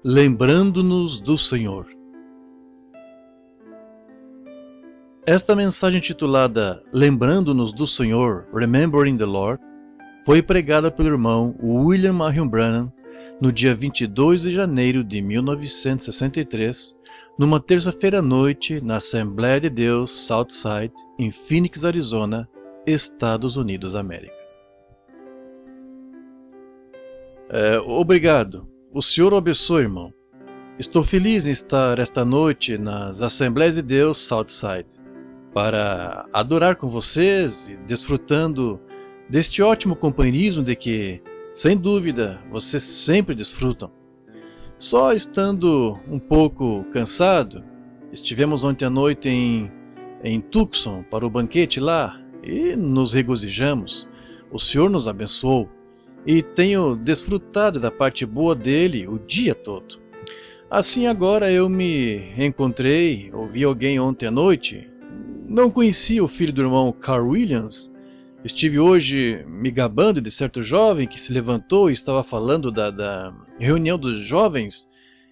Lembrando-nos do Senhor. Esta mensagem titulada Lembrando-nos do Senhor, Remembering the Lord, foi pregada pelo irmão William Marion Branham no dia 22 de janeiro de 1963, numa terça-feira à noite, na Assembleia de Deus Southside, em Phoenix, Arizona, Estados Unidos da América. Obrigado. O Senhor o abençoe, irmão. Estou feliz em estar esta noite nas Assembleias de Deus Southside para adorar com vocês e desfrutando deste ótimo companheirismo de que, sem dúvida, vocês sempre desfrutam. Só estando um pouco cansado, estivemos ontem à noite em Tucson para o banquete lá e nos regozijamos. O Senhor nos abençoou e tenho desfrutado da parte boa dele o dia todo. Assim agora eu me encontrei, ouvi alguém ontem à noite, não conhecia o filho do irmão Carl Williams. Estive hoje me gabando de certo jovem que se levantou e estava falando da reunião dos jovens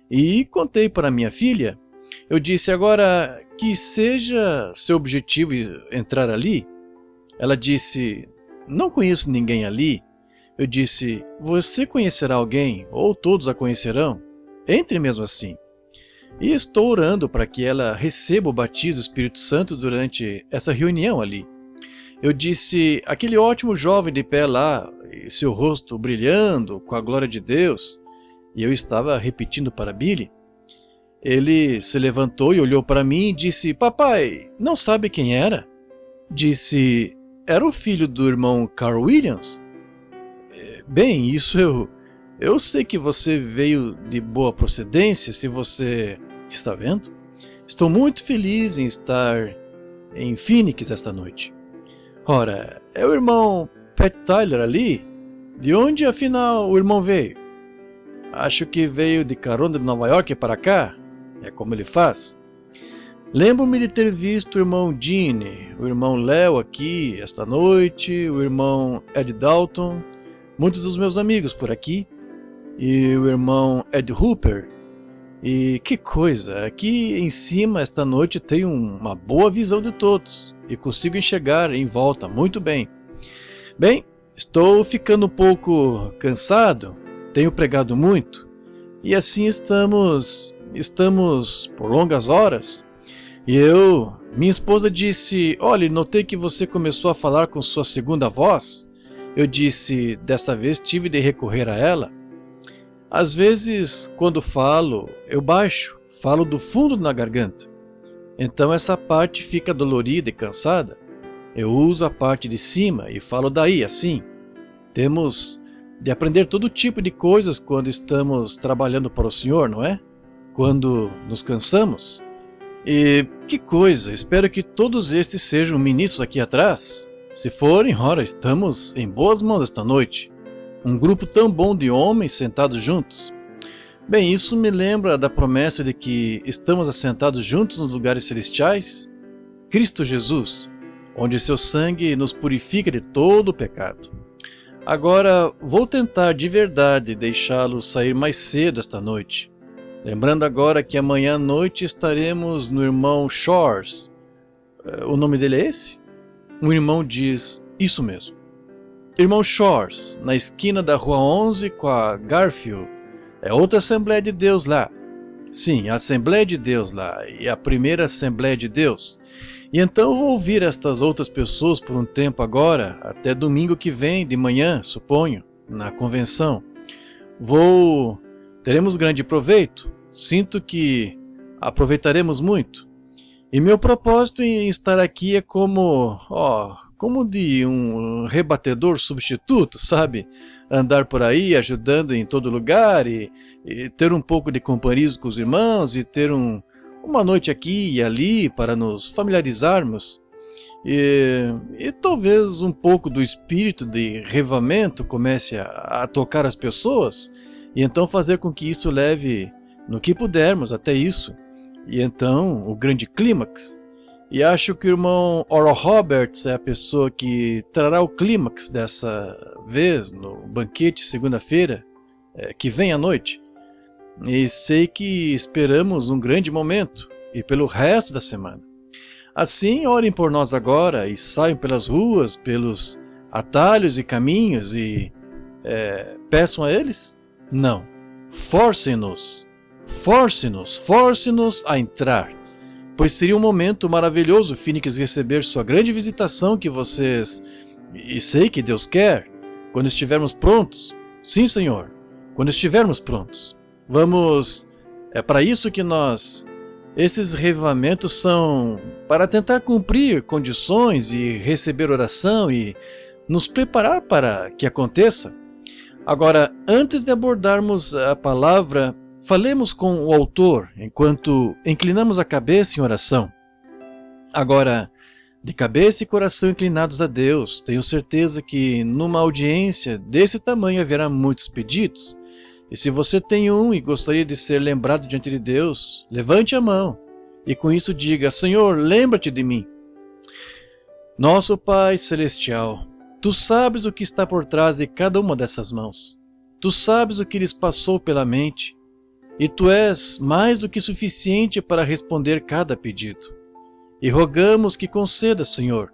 e contei para minha filha. Eu disse, agora que seja seu objetivo entrar ali. Ela disse, não conheço ninguém ali. Eu disse, você conhecerá alguém, ou todos a conhecerão. Entre mesmo assim. E estou orando para que ela receba o batismo do Espírito Santo durante essa reunião ali. Eu disse, aquele ótimo jovem de pé lá, e seu rosto brilhando com a glória de Deus, e eu estava repetindo para Billy. Ele se levantou e olhou para mim e disse, papai, não sabe quem era? Disse, era o filho do irmão Carl Williams? Bem, isso eu sei que você veio de boa procedência, se você está vendo. Estou muito feliz em estar em Phoenix esta noite. Ora, é o irmão Pat Tyler ali? De onde afinal o irmão veio? Acho que veio de carona de Nova York para cá. É como ele faz. Lembro-me de ter visto o irmão Gene, o irmão Léo aqui esta noite, o irmão Ed Dalton, muitos dos meus amigos por aqui, e o irmão Ed Hooper. E que coisa, aqui em cima esta noite tenho uma boa visão de todos e consigo enxergar em volta muito bem. Bem, estou ficando um pouco cansado, tenho pregado muito e assim estamos por longas horas. E minha esposa disse, olha, notei que você começou a falar com sua segunda voz. Eu disse, desta vez tive de recorrer a ela. Às vezes, quando falo, eu baixo, falo do fundo da garganta. Então essa parte fica dolorida e cansada. Eu uso a parte de cima e falo daí, assim. Temos de aprender todo tipo de coisas quando estamos trabalhando para o Senhor, não é? Quando nos cansamos. E que coisa, espero que todos estes sejam ministros aqui atrás. Se forem, ora, estamos em boas mãos esta noite. Um grupo tão bom de homens sentados juntos. Bem, isso me lembra da promessa de que estamos assentados juntos nos lugares celestiais. Cristo Jesus, onde seu sangue nos purifica de todo o pecado. Agora, vou tentar de verdade deixá-lo sair mais cedo esta noite. Lembrando agora que amanhã à noite estaremos no irmão Shores. O nome dele é esse? Um irmão diz, isso mesmo. Irmão Shores, na esquina da Rua 11 com a Garfield. É outra Assembleia de Deus lá. Sim, a Assembleia de Deus lá. E a primeira Assembleia de Deus. E então vou ouvir estas outras pessoas por um tempo agora, até domingo que vem, de manhã, suponho, na convenção. Teremos grande proveito. Sinto que aproveitaremos muito. E meu propósito em estar aqui é como de um rebatedor substituto, sabe? Andar por aí ajudando em todo lugar e ter um pouco de companheirismo com os irmãos e ter uma noite aqui e ali para nos familiarizarmos. E talvez um pouco do espírito de revivamento comece a tocar as pessoas e então fazer com que isso leve no que pudermos até isso. E então o grande clímax. E acho que o irmão Oral Roberts é a pessoa que trará o clímax dessa vez no banquete segunda-feira, que vem à noite. E sei que esperamos um grande momento, e pelo resto da semana. Assim, orem por nós agora e saiam pelas ruas, pelos atalhos e caminhos e peçam a eles? Não. Forcem-nos a entrar, pois seria um momento maravilhoso, Phoenix, receber sua grande visitação que vocês, e sei que Deus quer, quando estivermos prontos. Sim, Senhor, quando estivermos prontos. É para isso que esses revivamentos são para tentar cumprir condições e receber oração e nos preparar para que aconteça. Agora, antes de abordarmos a palavra, falemos com o autor enquanto inclinamos a cabeça em oração. Agora, de cabeça e coração inclinados a Deus, tenho certeza que numa audiência desse tamanho haverá muitos pedidos. E se você tem um e gostaria de ser lembrado diante de Deus, levante a mão e com isso diga: Senhor, lembra-te de mim. Nosso Pai Celestial, Tu sabes o que está por trás de cada uma dessas mãos. Tu sabes o que lhes passou pela mente. E Tu és mais do que suficiente para responder cada pedido. E rogamos que conceda, Senhor.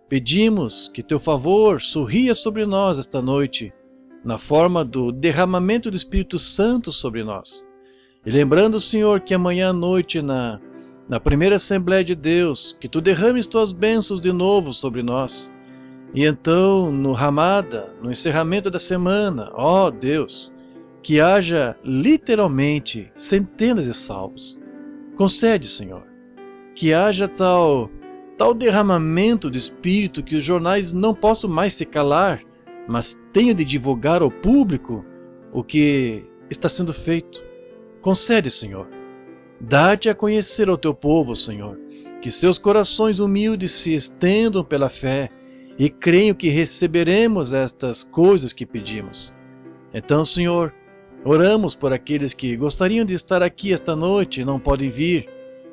Pedimos que Teu favor sorria sobre nós esta noite, na forma do derramamento do Espírito Santo sobre nós. E lembrando, Senhor, que amanhã à noite, na primeira Assembleia de Deus, que Tu derrames Tuas bênçãos de novo sobre nós. E então, no Ramada, no encerramento da semana, ó Deus, que haja literalmente centenas de salvos. Concede, Senhor, que haja tal derramamento do Espírito que os jornais não possam mais se calar, mas tenho de divulgar ao público o que está sendo feito. Concede, Senhor. Dá-te a conhecer ao Teu povo, Senhor, que seus corações humildes se estendam pela fé e creio que receberemos estas coisas que pedimos. Então, Senhor, oramos por aqueles que gostariam de estar aqui esta noite e não podem vir,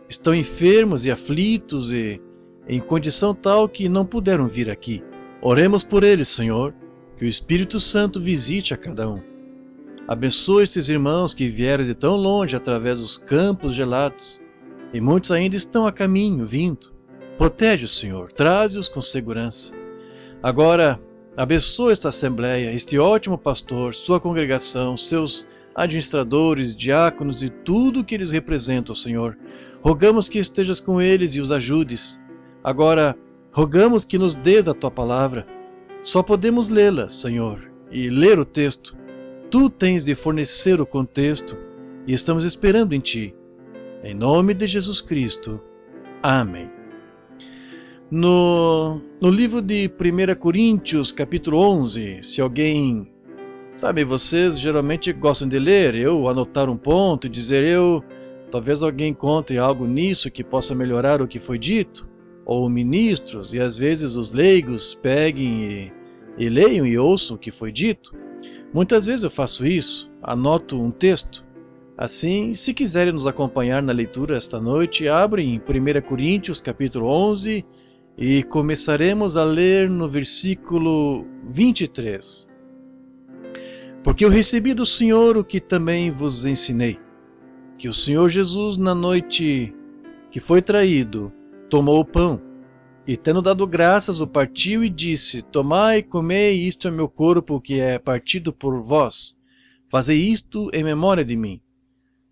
estão enfermos e aflitos e em condição tal que não puderam vir aqui. Oremos por eles, Senhor, que o Espírito Santo visite a cada um. Abençoe esses irmãos que vieram de tão longe através dos campos gelados, e muitos ainda estão a caminho, vindo. Protege-os, Senhor, traze-os com segurança. Agora, abençoe esta Assembleia, este ótimo pastor, sua congregação, seus administradores, diáconos e tudo o que eles representam, Senhor. Rogamos que estejas com eles e os ajudes. Agora, rogamos que nos dês a Tua palavra. Só podemos lê-la, Senhor, e ler o texto. Tu tens de fornecer o contexto e estamos esperando em Ti. Em nome de Jesus Cristo. Amém. No livro de 1 Coríntios, capítulo 11, se alguém... Sabe, vocês geralmente gostam de ler, anotar um ponto e dizer talvez alguém encontre algo nisso que possa melhorar o que foi dito, ou ministros, e às vezes os leigos peguem e leiam e ouçam o que foi dito. Muitas vezes eu faço isso, anoto um texto. Assim, se quiserem nos acompanhar na leitura esta noite, abrem em 1 Coríntios capítulo 11 e começaremos a ler no versículo 23. Porque eu recebi do Senhor o que também vos ensinei, que o Senhor Jesus, na noite que foi traído, tomou o pão, e tendo dado graças, o partiu e disse: Tomai e comei, isto é meu corpo que é partido por vós. Fazei isto em memória de mim.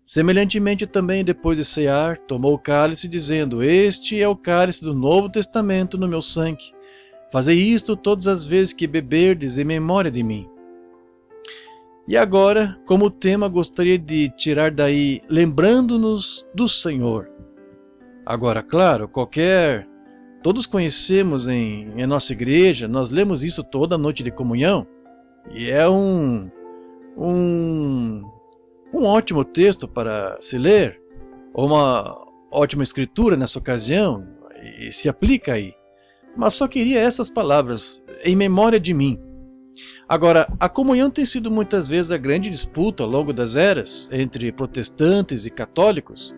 Semelhantemente também, depois de cear, tomou o cálice, dizendo: Este é o cálice do Novo Testamento no meu sangue. Fazei isto todas as vezes que beberdes em memória de mim. E agora, como tema, gostaria de tirar daí, lembrando-nos do Senhor. Agora, claro, todos conhecemos em nossa igreja, nós lemos isso toda noite de comunhão, e é um ótimo texto para se ler, ou uma ótima escritura nessa ocasião, e se aplica aí. Mas só queria essas palavras, em memória de mim. Agora, a comunhão tem sido muitas vezes a grande disputa ao longo das eras entre protestantes e católicos,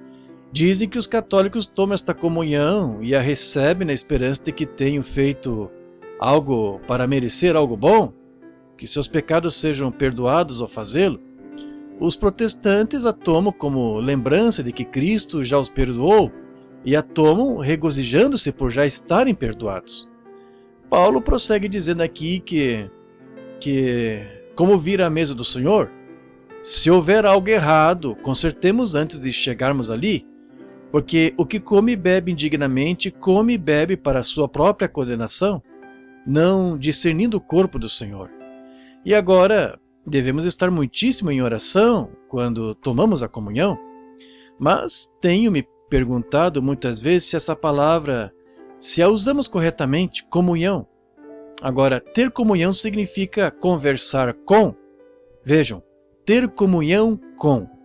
Dizem que os católicos tomam esta comunhão e a recebem na esperança de que tenham feito algo para merecer algo bom, que seus pecados sejam perdoados ao fazê-lo. Os protestantes a tomam como lembrança de que Cristo já os perdoou e a tomam regozijando-se por já estarem perdoados. Paulo prossegue dizendo aqui que como vir à mesa do Senhor, se houver algo errado, consertemos antes de chegarmos ali, porque o que come e bebe indignamente, come e bebe para a sua própria condenação, não discernindo o corpo do Senhor. E agora, devemos estar muitíssimo em oração quando tomamos a comunhão, mas tenho me perguntado muitas vezes se essa palavra, se a usamos corretamente, comunhão. Agora, ter comunhão significa conversar com. Vejam, ter comunhão com.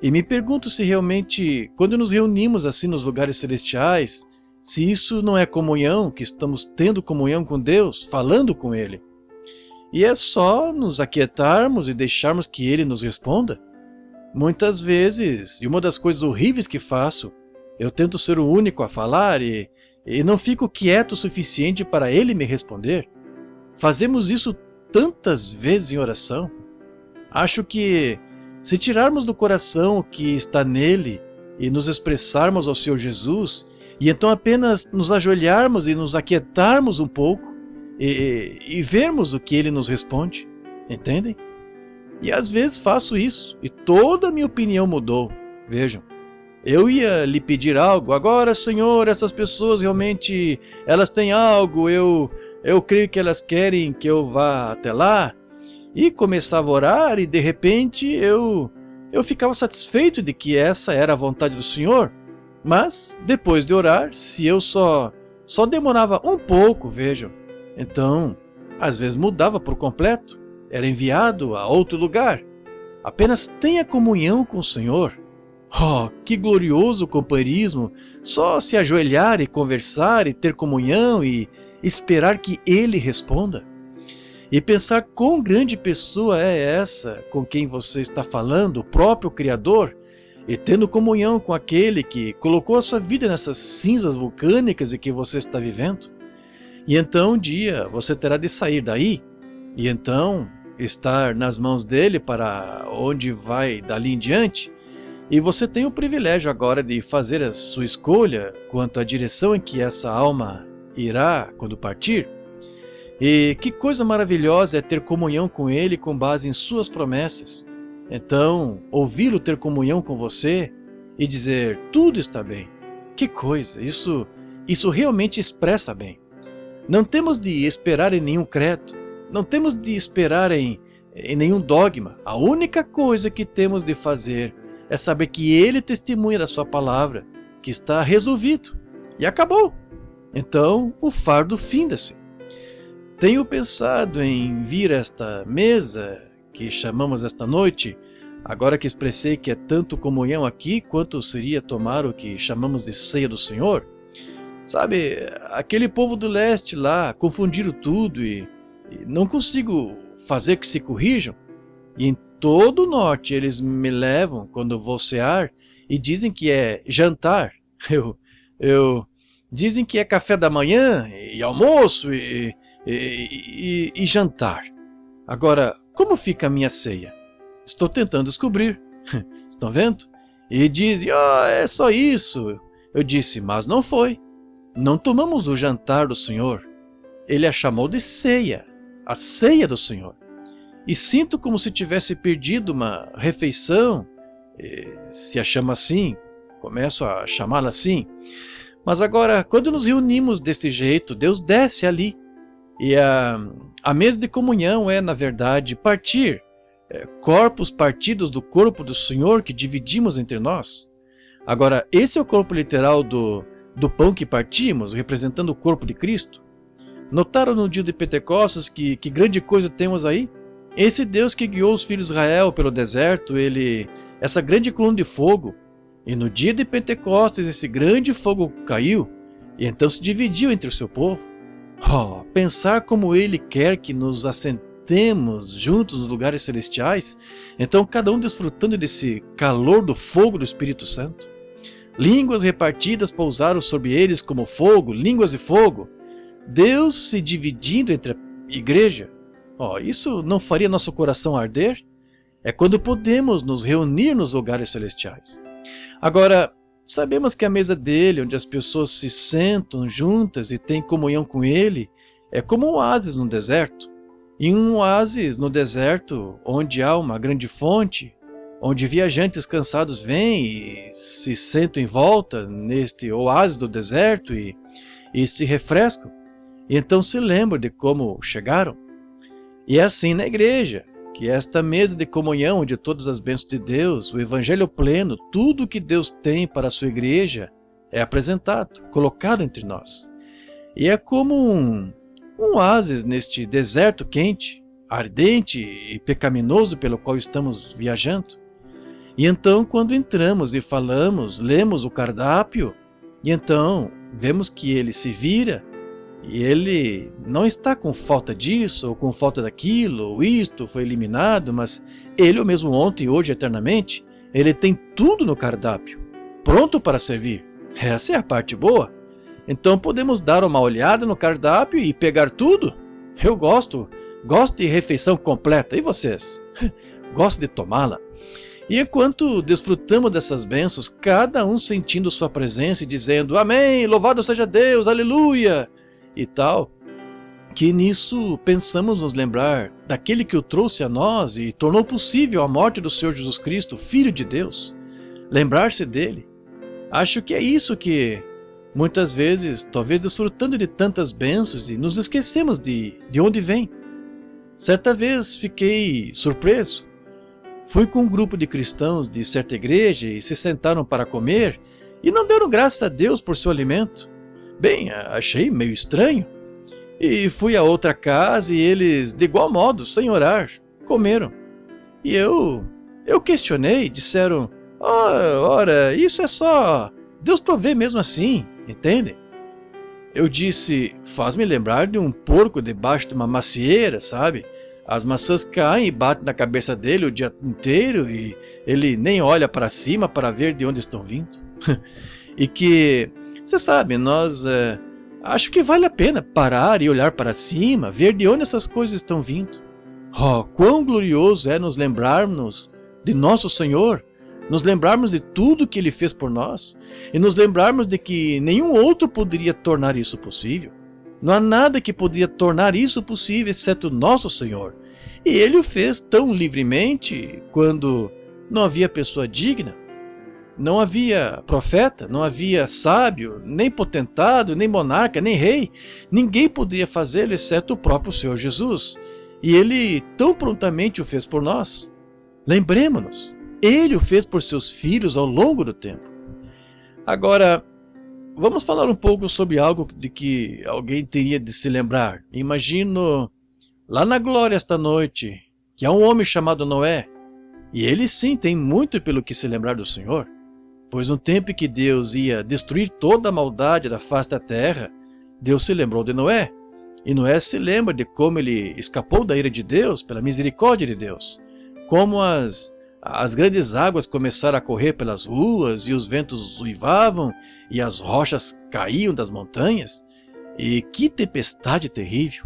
E me pergunto se realmente, quando nos reunimos assim nos lugares celestiais, se isso não é comunhão, que estamos tendo comunhão com Deus, falando com Ele. E é só nos aquietarmos e deixarmos que Ele nos responda? Muitas vezes, e uma das coisas horríveis que faço, eu tento ser o único a falar e não fico quieto o suficiente para Ele me responder. Fazemos isso tantas vezes em oração. Acho que se tirarmos do coração o que está nele e nos expressarmos ao Senhor Jesus, e então apenas nos ajoelharmos e nos aquietarmos um pouco e vermos o que Ele nos responde, entendem? E às vezes faço isso e toda a minha opinião mudou. Vejam, eu ia lhe pedir algo, agora Senhor, essas pessoas realmente, elas têm algo, eu creio que elas querem que eu vá até lá, e começava a orar e de repente eu ficava satisfeito de que essa era a vontade do Senhor, mas depois de orar, se eu só demorava um pouco, vejam, então às vezes mudava por completo, era enviado a outro lugar. Apenas tenha comunhão com o Senhor. Oh, que glorioso companheirismo, só se ajoelhar e conversar e ter comunhão e esperar que Ele responda. E pensar quão grande pessoa é essa com quem você está falando, o próprio Criador, e tendo comunhão com aquele que colocou a sua vida nessas cinzas vulcânicas em que você está vivendo. E então um dia você terá de sair daí, e então estar nas mãos dele para onde vai dali em diante, e você tem o privilégio agora de fazer a sua escolha quanto à direção em que essa alma irá quando partir. E que coisa maravilhosa é ter comunhão com Ele com base em suas promessas. Então, ouvi-lo ter comunhão com você e dizer, tudo está bem. Que coisa, isso realmente expressa bem. Não temos de esperar em nenhum credo, não temos de esperar em nenhum dogma. A única coisa que temos de fazer é saber que Ele testemunha da sua palavra, que está resolvido, e acabou. Então, o fardo finda-se. Tenho pensado em vir a esta mesa que chamamos esta noite, agora que expressei que é tanto comunhão aqui quanto seria tomar o que chamamos de ceia do Senhor. Sabe, aquele povo do leste lá confundiram tudo e não consigo fazer que se corrijam. E em todo o norte eles me levam quando vou cear e dizem que é jantar. Dizem que é café da manhã e almoço e jantar. Agora, como fica a minha ceia? Estou tentando descobrir. Estão vendo? E dizem, é só isso. Eu disse, mas não foi. Não tomamos o jantar do Senhor. Ele a chamou de ceia, a ceia do Senhor. E sinto como se tivesse perdido uma refeição, se a chama assim, começo a chamá-la assim. Mas agora, quando nos reunimos desse jeito, Deus desce ali. E a mesa de comunhão é, na verdade, partir, corpos partidos do corpo do Senhor que dividimos entre nós. Agora, esse é o corpo literal do pão que partimos, representando o corpo de Cristo. Notaram no dia de Pentecostes que grande coisa temos aí? Esse Deus que guiou os filhos de Israel pelo deserto, essa grande coluna de fogo, e no dia de Pentecostes esse grande fogo caiu, e então se dividiu entre o seu povo. Oh, pensar como Ele quer que nos assentemos juntos nos lugares celestiais, então cada um desfrutando desse calor do fogo do Espírito Santo. línguas repartidas pousaram sobre eles como fogo, línguas de fogo. Deus se dividindo entre a igreja. Isso não faria nosso coração arder? É quando podemos nos reunir nos lugares celestiais. Agora, sabemos que a mesa dele, onde as pessoas se sentam juntas e têm comunhão com ele, é como um oásis no deserto. E um oásis no deserto, onde há uma grande fonte, onde viajantes cansados vêm e se sentam em volta neste oásis do deserto e se refrescam. E então se lembram de como chegaram. E é assim na igreja, que esta mesa de comunhão de todas as bênçãos de Deus, o evangelho pleno, tudo o que Deus tem para a sua igreja é apresentado, colocado entre nós. E é como um oásis neste deserto quente, ardente e pecaminoso pelo qual estamos viajando. E então, quando entramos e falamos, lemos o cardápio, e então vemos que ele se vira, e ele não está com falta disso, ou com falta daquilo, ou isto foi eliminado, mas ele, o mesmo ontem, hoje, eternamente, ele tem tudo no cardápio, pronto para servir. Essa é a parte boa. Então podemos dar uma olhada no cardápio e pegar tudo. Eu gosto de refeição completa, e vocês? Gosto de tomá-la. E enquanto desfrutamos dessas bênçãos, cada um sentindo sua presença e dizendo amém, louvado seja Deus, aleluia, e tal, que nisso pensamos nos lembrar daquele que o trouxe a nós e tornou possível a morte do Senhor Jesus Cristo, Filho de Deus. Lembrar-se dele. Acho que é isso que muitas vezes, talvez desfrutando de tantas bênçãos, e nos esquecemos de onde vem. Certa vez fiquei surpreso. Fui com um grupo de cristãos de certa igreja e se sentaram para comer e não deram graças a Deus por seu alimento. Bem, achei meio estranho. E fui a outra casa e eles, de igual modo, sem orar, comeram. E eu questionei, disseram, ora, isso é só... Deus provê mesmo assim, entendem? Eu disse, faz-me lembrar de um porco debaixo de uma macieira, sabe? As maçãs caem e batem na cabeça dele o dia inteiro e ele nem olha para cima para ver de onde estão vindo. E que, você sabe, nós acho que vale a pena parar e olhar para cima, ver de onde essas coisas estão vindo. Quão glorioso é nos lembrarmos de nosso Senhor, nos lembrarmos de tudo que Ele fez por nós e nos lembrarmos de que nenhum outro poderia tornar isso possível. Não há nada que poderia tornar isso possível exceto nosso Senhor. E Ele o fez tão livremente quando não havia pessoa digna. Não havia profeta, não havia sábio, nem potentado, nem monarca, nem rei. Ninguém poderia fazê-lo exceto o próprio Senhor Jesus. E Ele tão prontamente o fez por nós. Lembremos-nos, Ele o fez por seus filhos ao longo do tempo. Agora, vamos falar um pouco sobre algo de que alguém teria de se lembrar. Imagino lá na glória esta noite que há um homem chamado Noé. E ele sim tem muito pelo que se lembrar do Senhor. Pois no tempo em que Deus ia destruir toda a maldade da face da terra, Deus se lembrou de Noé. E Noé se lembra de como ele escapou da ira de Deus, pela misericórdia de Deus. Como as grandes águas começaram a correr pelas ruas, e os ventos uivavam, e as rochas caíam das montanhas. E que tempestade terrível!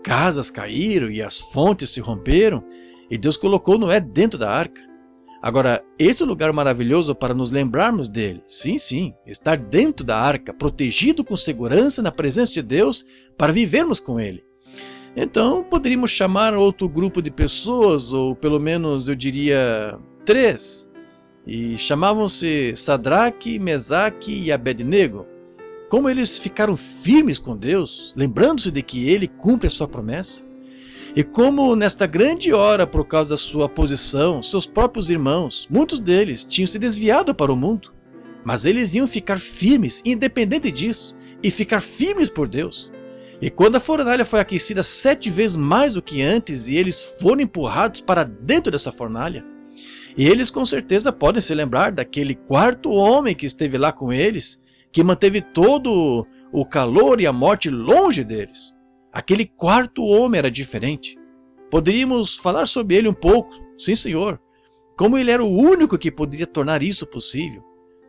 Casas caíram, e as fontes se romperam, e Deus colocou Noé dentro da arca. Agora, esse é um lugar maravilhoso para nos lembrarmos dele. Sim, sim, estar dentro da arca, protegido com segurança na presença de Deus, para vivermos com ele. Então, poderíamos chamar outro grupo de pessoas, ou pelo menos eu diria 3. E chamavam-se Sadraque, Mesaque e Abednego. Como eles ficaram firmes com Deus, lembrando-se de que ele cumpre a sua promessa. E como nesta grande hora, por causa da sua posição, seus próprios irmãos, muitos deles tinham se desviado para o mundo, mas eles iam ficar firmes, independente disso, e ficar firmes por Deus. E quando a fornalha foi aquecida 7 vezes mais do que antes, e eles foram empurrados para dentro dessa fornalha, e eles com certeza podem se lembrar daquele 4º homem que esteve lá com eles, que manteve todo o calor e a morte longe deles. Aquele 4º homem era diferente. Poderíamos falar sobre ele um pouco, sim senhor, como ele era o único que poderia tornar isso possível.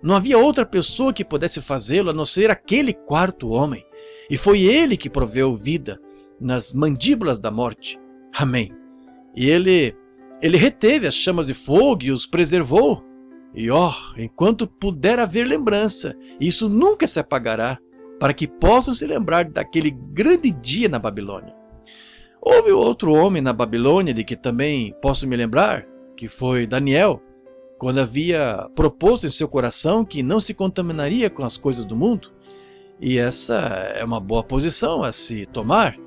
Não havia outra pessoa que pudesse fazê-lo a não ser aquele quarto homem. E foi ele que proveu vida nas mandíbulas da morte. Amém. E ele reteve as chamas de fogo e os preservou. E enquanto puder haver lembrança, isso nunca se apagará, para que possam se lembrar daquele grande dia na Babilônia. Houve outro homem na Babilônia de que também posso me lembrar, que foi Daniel, quando havia proposto em seu coração que não se contaminaria com as coisas do mundo. E essa é uma boa posição a se tomar.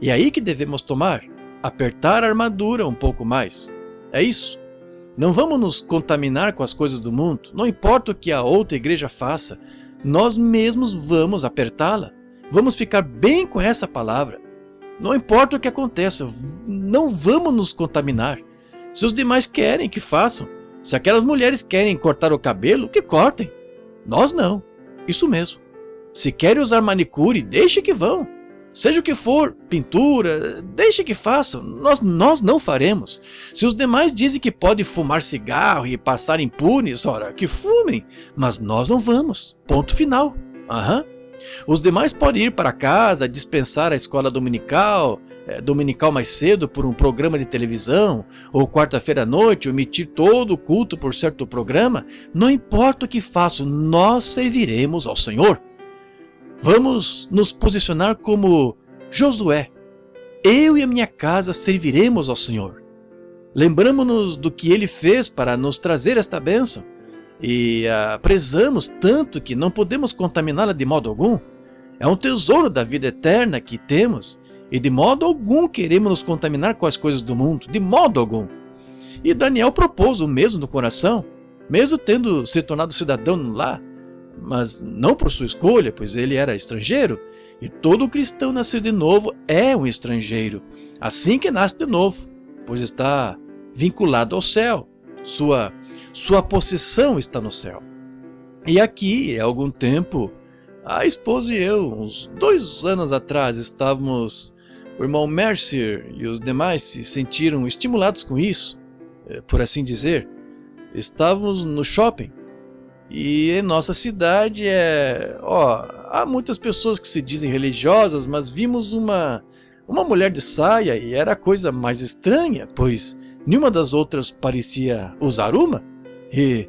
E é aí que devemos tomar, apertar a armadura um pouco mais. É isso. Não vamos nos contaminar com as coisas do mundo, não importa o que a outra igreja faça, nós mesmos vamos apertá-la, vamos ficar bem com essa palavra. Não importa o que aconteça, não vamos nos contaminar. Se os demais querem, que façam. Se aquelas mulheres querem cortar o cabelo, que cortem. Nós não. Isso mesmo. Se querem usar manicure, deixe que vão. Seja o que for, pintura, deixe que façam. Nós não faremos. Se os demais dizem que pode fumar cigarro e passar impunes, ora, que fumem. Mas nós não vamos. Ponto final. Os demais podem ir para casa, dispensar a escola dominical mais cedo por um programa de televisão, ou quarta-feira à noite omitir todo o culto por certo programa. Não importa o que façam, nós serviremos ao Senhor. Vamos nos posicionar como Josué. Eu e a minha casa serviremos ao Senhor. Lembramos-nos do que ele fez para nos trazer esta bênção e a prezamos tanto que não podemos contaminá-la de modo algum. É um tesouro da vida eterna que temos e de modo algum queremos nos contaminar com as coisas do mundo, de modo algum. E Daniel propôs o mesmo no coração, mesmo tendo se tornado cidadão lá, mas não por sua escolha, pois ele era estrangeiro, e todo cristão nascido de novo é um estrangeiro, assim que nasce de novo, pois está vinculado ao céu, sua possessão está no céu. E aqui, há algum tempo, a esposa e eu, uns 2 anos atrás, estávamos, o irmão Mercier e os demais se sentiram estimulados com isso, por assim dizer, estávamos no shopping. E em nossa cidade há muitas pessoas que se dizem religiosas, mas vimos uma mulher de saia e era a coisa mais estranha, pois nenhuma das outras parecia usar uma. E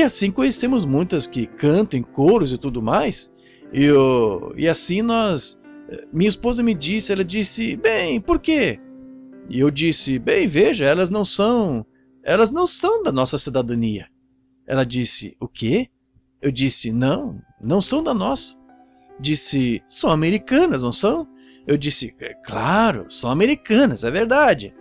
assim conhecemos muitas que cantam em coros e tudo mais. E assim minha esposa me disse, ela disse, bem, por quê? E eu disse, bem, veja, elas não são da nossa cidadania. Ela disse, o quê? Eu disse, não são da nossa. Disse, são americanas, não são? Eu disse, claro, são americanas, é verdade.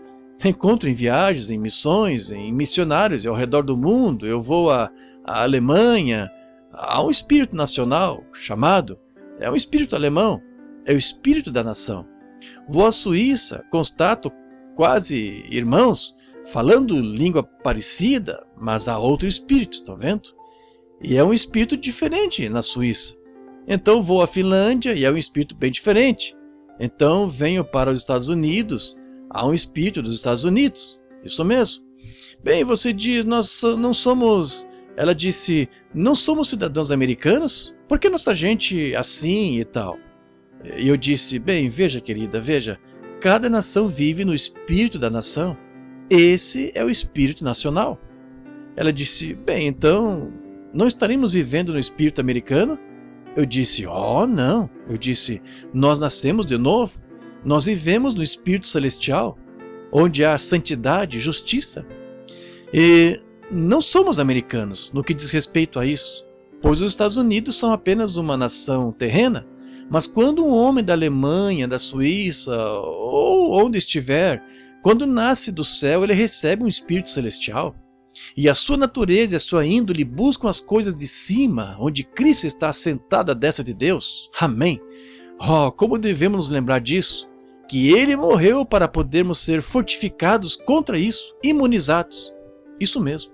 Encontro em viagens, em missões, em missionários ao redor do mundo. Eu vou à Alemanha. Há um espírito nacional chamado, é um espírito alemão, é o espírito da nação. Vou à Suíça, constato quase irmãos, falando língua parecida, mas há outro espírito, estão vendo? E é um espírito diferente na Suíça. Então vou à Finlândia e é um espírito bem diferente. Então venho para os Estados Unidos, há um espírito dos Estados Unidos. Isso mesmo. Bem, você diz, nós não somos... Ela disse, não somos cidadãos americanos? Por que nossa gente assim e tal? E eu disse, bem, veja querida, veja, cada nação vive no espírito da nação. Esse é o espírito nacional. Ela disse, bem, então, não estaremos vivendo no espírito americano? Eu disse, não. Eu disse, nós nascemos de novo. Nós vivemos no espírito celestial, onde há santidade e justiça. E não somos americanos no que diz respeito a isso, pois os Estados Unidos são apenas uma nação terrena. Mas quando um homem da Alemanha, da Suíça, ou onde estiver, quando nasce do céu, ele recebe um espírito celestial. E a sua natureza e a sua índole buscam as coisas de cima, onde Cristo está assentado à destra de Deus. Amém. Como devemos nos lembrar disso? Que Ele morreu para podermos ser fortificados contra isso, imunizados. Isso mesmo.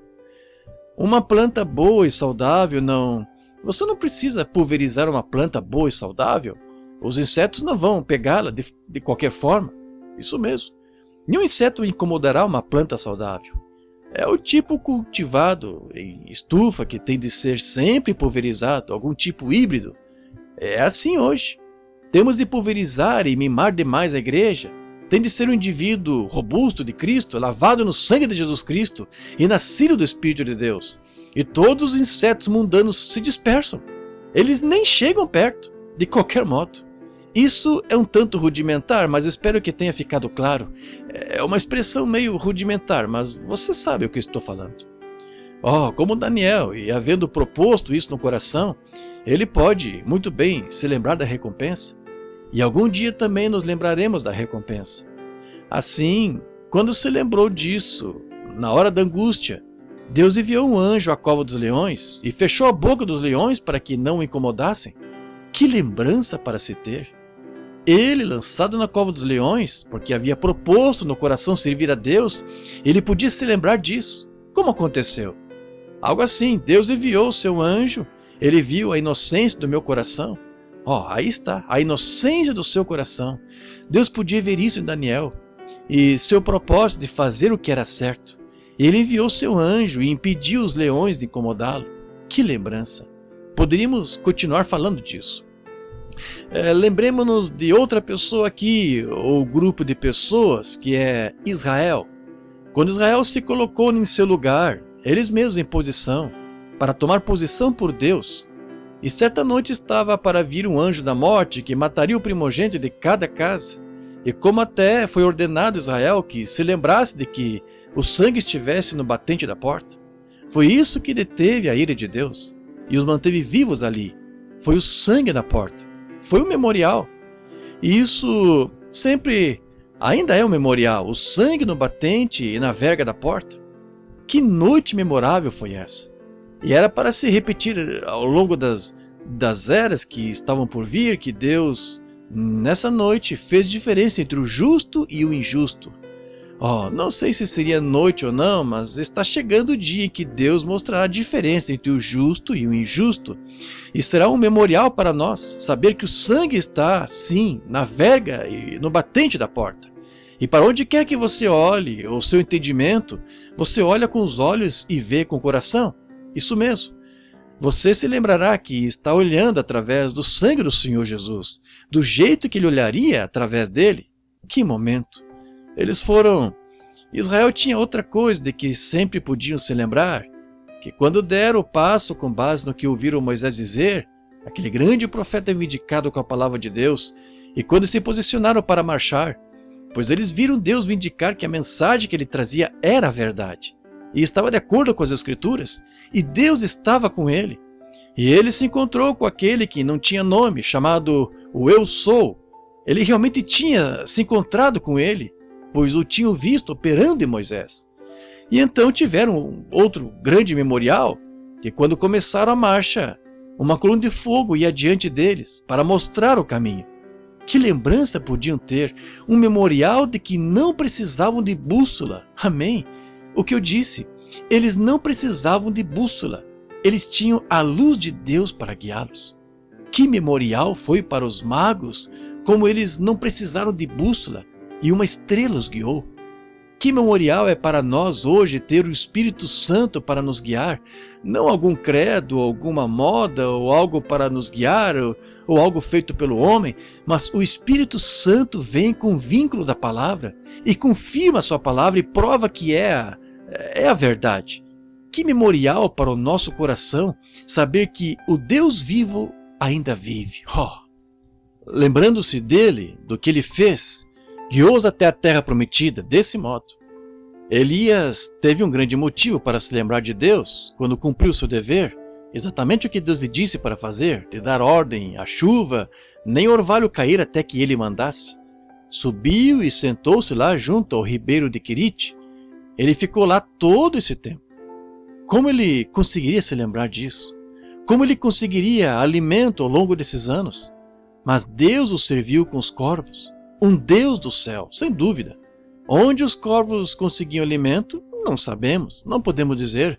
Uma planta boa e saudável não... Você não precisa pulverizar uma planta boa e saudável. Os insetos não vão pegá-la de qualquer forma. Isso mesmo. Nenhum inseto incomodará uma planta saudável. É o tipo cultivado em estufa que tem de ser sempre pulverizado, algum tipo híbrido. É assim hoje. Temos de pulverizar e mimar demais a igreja. Tem de ser um indivíduo robusto de Cristo, lavado no sangue de Jesus Cristo e nascido do Espírito de Deus. E todos os insetos mundanos se dispersam. Eles nem chegam perto, de qualquer modo. Isso é um tanto rudimentar, mas espero que tenha ficado claro. É uma expressão meio rudimentar, mas você sabe o que estou falando. Como Daniel, e havendo proposto isso no coração, ele pode muito bem se lembrar da recompensa. E algum dia também nos lembraremos da recompensa. Assim, quando se lembrou disso, na hora da angústia, Deus enviou um anjo à cova dos leões e fechou a boca dos leões para que não o incomodassem. Que lembrança para se ter! Ele, lançado na cova dos leões, porque havia proposto no coração servir a Deus, ele podia se lembrar disso. Como aconteceu? Algo assim, Deus enviou o seu anjo, ele viu a inocência do meu coração. Aí está, a inocência do seu coração. Deus podia ver isso em Daniel, e seu propósito de fazer o que era certo. Ele enviou seu anjo e impediu os leões de incomodá-lo. Que lembrança! Poderíamos continuar falando disso. Lembremos-nos de outra pessoa aqui, ou grupo de pessoas, que é Israel. Quando Israel se colocou em seu lugar, eles mesmos em posição, para tomar posição por Deus, e certa noite estava para vir um anjo da morte que mataria o primogênito de cada casa. E como até foi ordenado a Israel que se lembrasse de que o sangue estivesse no batente da porta. Foi isso que deteve a ira de Deus e os manteve vivos ali. Foi o sangue na porta. Foi um memorial. E isso sempre ainda é um memorial. O sangue no batente e na verga da porta. Que noite memorável foi essa! E era para se repetir ao longo das eras que estavam por vir, que Deus, nessa noite, fez diferença entre o justo e o injusto. Não sei se seria noite ou não, mas está chegando o dia em que Deus mostrará a diferença entre o justo e o injusto. E será um memorial para nós, saber que o sangue está, sim, na verga e no batente da porta. E para onde quer que você olhe, o seu entendimento, você olha com os olhos e vê com o coração. Isso mesmo. Você se lembrará que está olhando através do sangue do Senhor Jesus, do jeito que ele olharia através dele. Que momento! Israel tinha outra coisa de que sempre podiam se lembrar, que quando deram o passo com base no que ouviram Moisés dizer, aquele grande profeta vindicado com a palavra de Deus, e quando se posicionaram para marchar, pois eles viram Deus vindicar que a mensagem que ele trazia era a verdade, e estava de acordo com as Escrituras, e Deus estava com ele. E ele se encontrou com aquele que não tinha nome, chamado o Eu Sou. Ele realmente tinha se encontrado com ele, pois o tinham visto operando em Moisés. E então tiveram um outro grande memorial, que quando começaram a marcha, uma coluna de fogo ia diante deles, para mostrar o caminho. Que lembrança podiam ter, um memorial de que não precisavam de bússola. Amém? O que eu disse, eles não precisavam de bússola, eles tinham a luz de Deus para guiá-los. Que memorial foi para os magos, como eles não precisaram de bússola, e uma estrela os guiou. Que memorial é para nós hoje ter o Espírito Santo para nos guiar, não algum credo, alguma moda, ou algo para nos guiar, ou algo feito pelo homem, mas o Espírito Santo vem com o vínculo da palavra, e confirma a sua palavra e prova que é a verdade. Que memorial para o nosso coração saber que o Deus vivo ainda vive. Lembrando-se dele, do que ele fez, guiou-os até a terra prometida, desse modo. Elias teve um grande motivo para se lembrar de Deus quando cumpriu seu dever, exatamente o que Deus lhe disse para fazer, de dar ordem à chuva, nem orvalho cair até que ele mandasse. Subiu e sentou-se lá junto ao ribeiro de Querite. Ele ficou lá todo esse tempo. Como ele conseguiria se lembrar disso? Como ele conseguiria alimento ao longo desses anos? Mas Deus o serviu com os corvos. Um Deus do céu, sem dúvida. Onde os corvos conseguiam alimento, não sabemos, não podemos dizer.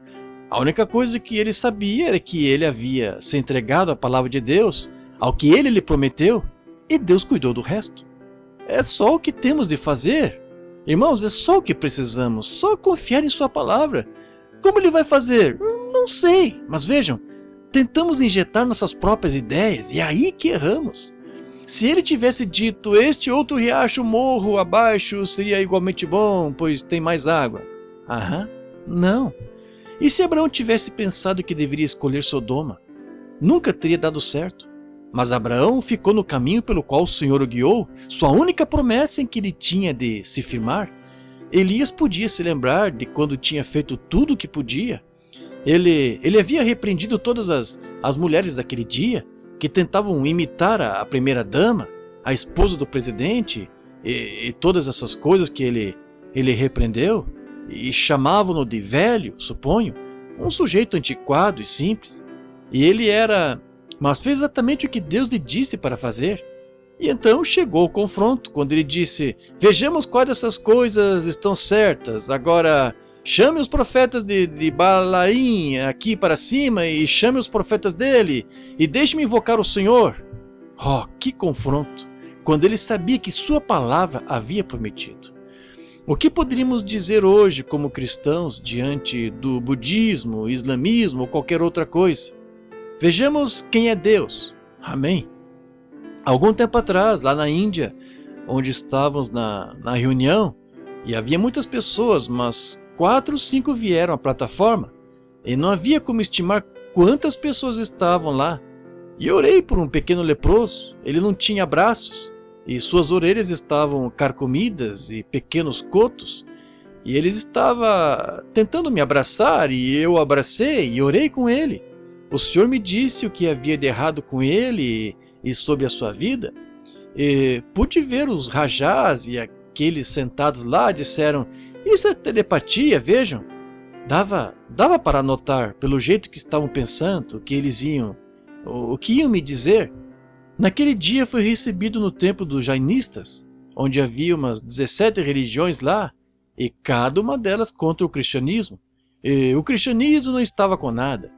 A única coisa que ele sabia era que ele havia se entregado à palavra de Deus, ao que ele lhe prometeu, e Deus cuidou do resto. É só o que temos de fazer. Irmãos, é só o que precisamos, só confiar em sua palavra. Como ele vai fazer? Não sei, mas vejam, tentamos injetar nossas próprias ideias e é aí que erramos. Se ele tivesse dito, este outro riacho morro abaixo seria igualmente bom, pois tem mais água. Aham, não. E se Abraão tivesse pensado que deveria escolher Sodoma? Nunca teria dado certo. Mas Abraão ficou no caminho pelo qual o Senhor o guiou, sua única promessa em que ele tinha de se firmar. Elias podia se lembrar de quando tinha feito tudo o que podia. Ele havia repreendido todas as mulheres daquele dia, que tentavam imitar a primeira-dama, a esposa do presidente, e todas essas coisas que ele repreendeu, e chamavam-no de velho, suponho, um sujeito antiquado e simples. E ele era... mas fez exatamente o que Deus lhe disse para fazer. E então chegou o confronto, quando ele disse, vejamos quais dessas coisas estão certas, agora chame os profetas de Balaim aqui para cima e chame os profetas dele e deixe-me invocar o Senhor. Oh, que confronto, quando ele sabia que sua palavra havia prometido. O que poderíamos dizer hoje como cristãos diante do budismo, islamismo ou qualquer outra coisa? Vejamos quem é Deus. Amém. Algum tempo atrás, lá na Índia, onde estávamos na reunião, e havia muitas pessoas, mas 4 ou 5 vieram à plataforma, e não havia como estimar quantas pessoas estavam lá. E orei por um pequeno leproso, ele não tinha braços, e suas orelhas estavam carcomidas e pequenos cotos, e ele estava tentando me abraçar, e eu o abracei e orei com ele. O Senhor me disse o que havia de errado com ele e sobre a sua vida. E pude ver os rajás e aqueles sentados lá disseram, isso é telepatia, vejam. Dava para notar, pelo jeito que estavam pensando, o que eles o que iam me dizer. Naquele dia fui recebido no templo dos jainistas, onde havia umas 17 religiões lá, e cada uma delas contra o cristianismo. E o cristianismo não estava com nada.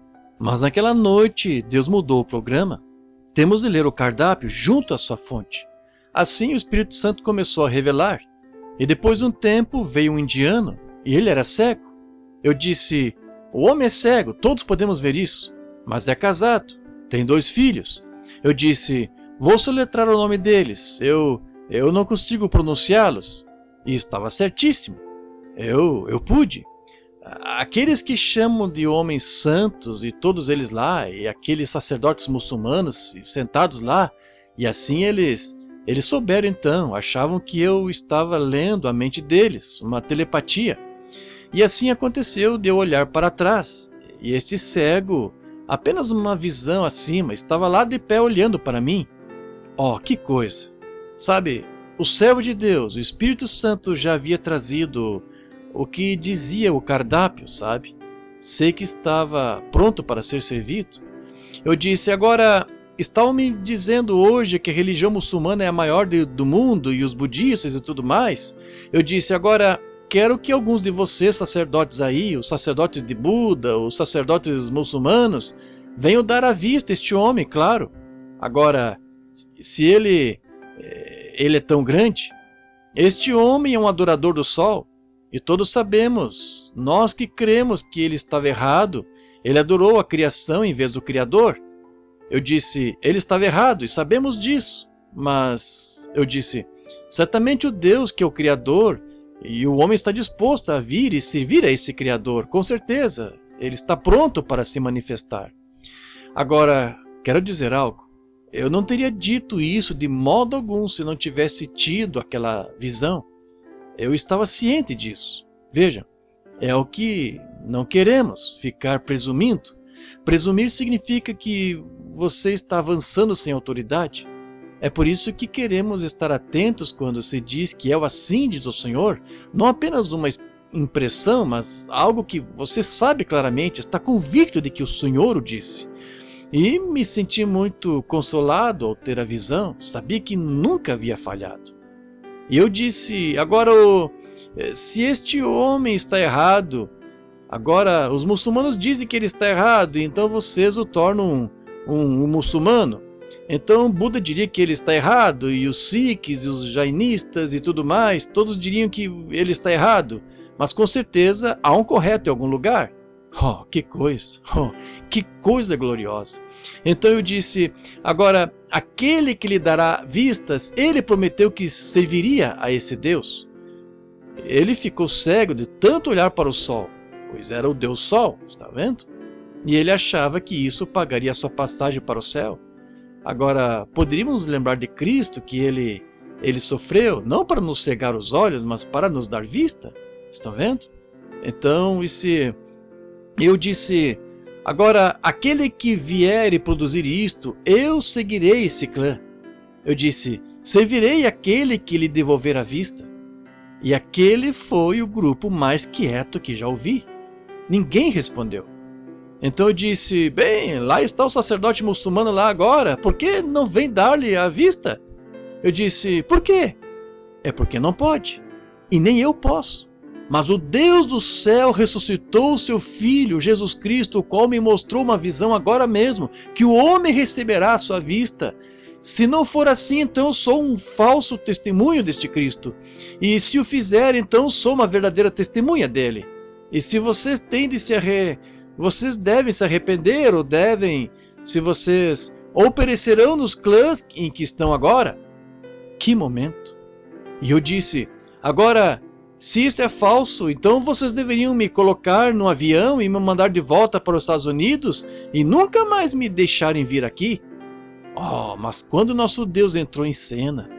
Mas naquela noite Deus mudou o programa. Temos de ler o cardápio junto à sua fonte. Assim o Espírito Santo começou a revelar. E depois de um tempo veio um indiano, e ele era cego. Eu disse, o homem é cego, todos podemos ver isso, mas é casado, tem 2 filhos. Eu disse, vou soletrar o nome deles, eu não consigo pronunciá-los. E estava certíssimo. Eu pude. Aqueles que chamam de homens santos e todos eles lá, e aqueles sacerdotes muçulmanos e sentados lá, e assim eles souberam então, achavam que eu estava lendo a mente deles, uma telepatia. E assim aconteceu de eu olhar para trás, e este cego, apenas uma visão acima, estava lá de pé olhando para mim. Oh, que coisa! Sabe, o servo de Deus, o Espírito Santo já havia trazido o que dizia o cardápio, sabe? Sei que estava pronto para ser servido. Eu disse, agora, estão me dizendo hoje que a religião muçulmana é a maior do mundo e os budistas e tudo mais. Eu disse, agora, quero que alguns de vocês, sacerdotes aí, os sacerdotes de Buda, os sacerdotes muçulmanos, venham dar à vista este homem, claro. Agora, se ele é tão grande, este homem é um adorador do sol. E todos sabemos, nós que cremos que ele estava errado, ele adorou a criação em vez do Criador. Eu disse, ele estava errado e sabemos disso, mas eu disse, certamente o Deus que é o Criador e o homem está disposto a vir e servir a esse Criador, com certeza, ele está pronto para se manifestar. Agora, quero dizer algo, eu não teria dito isso de modo algum se não tivesse tido aquela visão. Eu estava ciente disso. Vejam, é o que não queremos, ficar presumindo. Presumir significa que você está avançando sem autoridade. É por isso que queremos estar atentos quando se diz que é o assim diz o Senhor, não apenas uma impressão, mas algo que você sabe claramente, está convicto de que o Senhor o disse. E me senti muito consolado ao ter a visão, sabia que nunca havia falhado. E eu disse, agora se este homem está errado, agora os muçulmanos dizem que ele está errado, então vocês o tornam um muçulmano. Então Buda diria que ele está errado, e os Sikhs, e os Jainistas e tudo mais, todos diriam que ele está errado, mas com certeza há um correto em algum lugar. Oh, que coisa gloriosa! Então eu disse, agora, aquele que lhe dará vistas, ele prometeu que serviria a esse Deus. Ele ficou cego de tanto olhar para o sol, pois era o Deus Sol, está vendo? E ele achava que isso pagaria a sua passagem para o céu. Agora, poderíamos lembrar de Cristo que ele sofreu, não para nos cegar os olhos, mas para nos dar vista. Estão vendo? Então, eu disse, agora, aquele que vier e produzir isto, eu seguirei esse clã. Eu disse, servirei aquele que lhe devolver a vista. E aquele foi o grupo mais quieto que já ouvi. Ninguém respondeu. Então eu disse, bem, lá está o sacerdote muçulmano lá agora, por que não vem dar-lhe a vista? Eu disse, por quê? É porque não pode, e nem eu posso. Mas o Deus do céu ressuscitou o seu Filho, Jesus Cristo, o qual me mostrou uma visão agora mesmo, que o homem receberá a sua vista. Se não for assim, então eu sou um falso testemunho deste Cristo. E se o fizer, então sou uma verdadeira testemunha dele. E se vocês têm de vocês devem se arrepender, ou perecerão nos clãs em que estão agora. Que momento! E eu disse, agora, se isto é falso, então vocês deveriam me colocar no avião e me mandar de volta para os Estados Unidos e nunca mais me deixarem vir aqui. Oh, mas quando nosso Deus entrou em cena,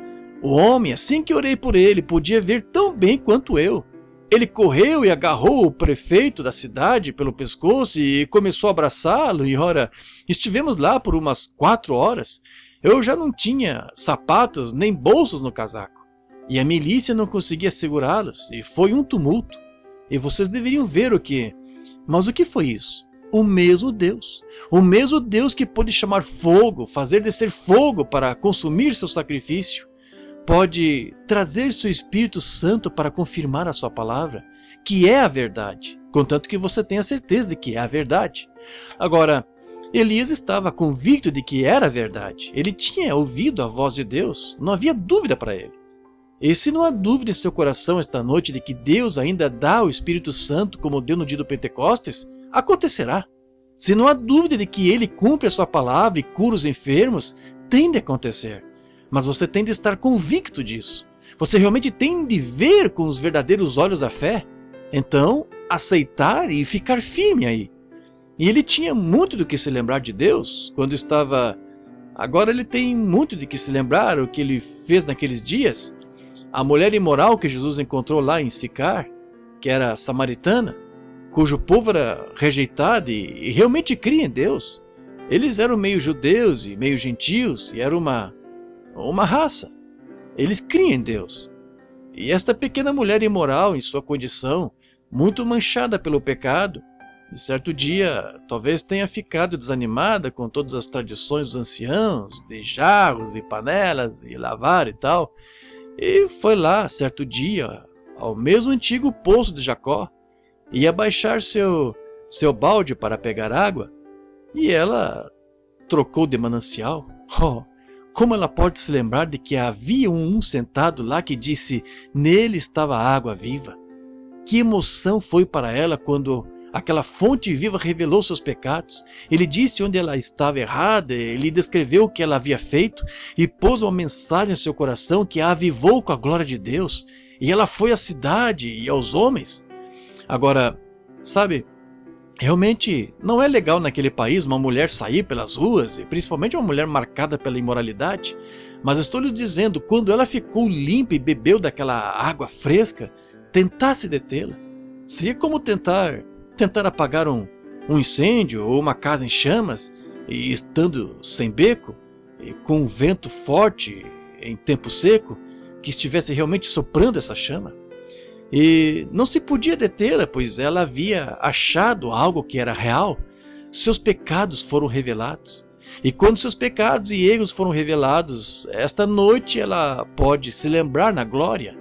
o homem, assim que orei por ele, podia ver tão bem quanto eu. Ele correu e agarrou o prefeito da cidade pelo pescoço e começou a abraçá-lo, e ora, estivemos lá por umas 4 horas. Eu já não tinha sapatos nem bolsos no casaco, e a milícia não conseguia segurá-los, e foi um tumulto. E vocês deveriam ver o que... Mas o que foi isso? O mesmo Deus que pôde chamar fogo, fazer descer fogo para consumir seu sacrifício, pode trazer seu Espírito Santo para confirmar a sua palavra, que é a verdade, contanto que você tenha certeza de que é a verdade. Agora, Elias estava convicto de que era a verdade, ele tinha ouvido a voz de Deus, não havia dúvida para ele. E se não há dúvida em seu coração esta noite de que Deus ainda dá o Espírito Santo como deu no dia do Pentecostes, acontecerá. Se não há dúvida de que ele cumpre a sua palavra e cura os enfermos, tem de acontecer. Mas você tem de estar convicto disso. Você realmente tem de ver com os verdadeiros olhos da fé. Então, aceitar e ficar firme aí. E ele tinha muito do que se lembrar de Deus quando estava... Agora ele tem muito de que se lembrar o que ele fez naqueles dias. A mulher imoral que Jesus encontrou lá em Sicar, que era samaritana, cujo povo era rejeitado e realmente cria em Deus. Eles eram meio judeus e meio gentios e era uma raça. Eles criam em Deus. E esta pequena mulher imoral, em sua condição, muito manchada pelo pecado, e certo dia talvez tenha ficado desanimada com todas as tradições dos anciãos, de jarros e panelas e lavar e tal, e foi lá, certo dia, ao mesmo antigo poço de Jacó, ia baixar seu balde para pegar água, e ela trocou de manancial. Oh, como ela pode se lembrar de que havia um sentado lá que disse, nele estava a água viva? Que emoção foi para ela quando aquela fonte viva revelou seus pecados. Ele disse onde ela estava errada, ele descreveu o que ela havia feito e pôs uma mensagem em seu coração que a avivou com a glória de Deus. E ela foi à cidade e aos homens. Agora, sabe, realmente não é legal naquele país uma mulher sair pelas ruas, e principalmente uma mulher marcada pela imoralidade. Mas estou lhes dizendo, quando ela ficou limpa e bebeu daquela água fresca, tentasse detê-la. Seria como tentar apagar um incêndio ou uma casa em chamas, e estando sem beco, e com um vento forte em tempo seco, que estivesse realmente soprando essa chama. E não se podia detê-la, pois ela havia achado algo que era real. Seus pecados foram revelados. E quando seus pecados e erros foram revelados, esta noite ela pode se lembrar na glória.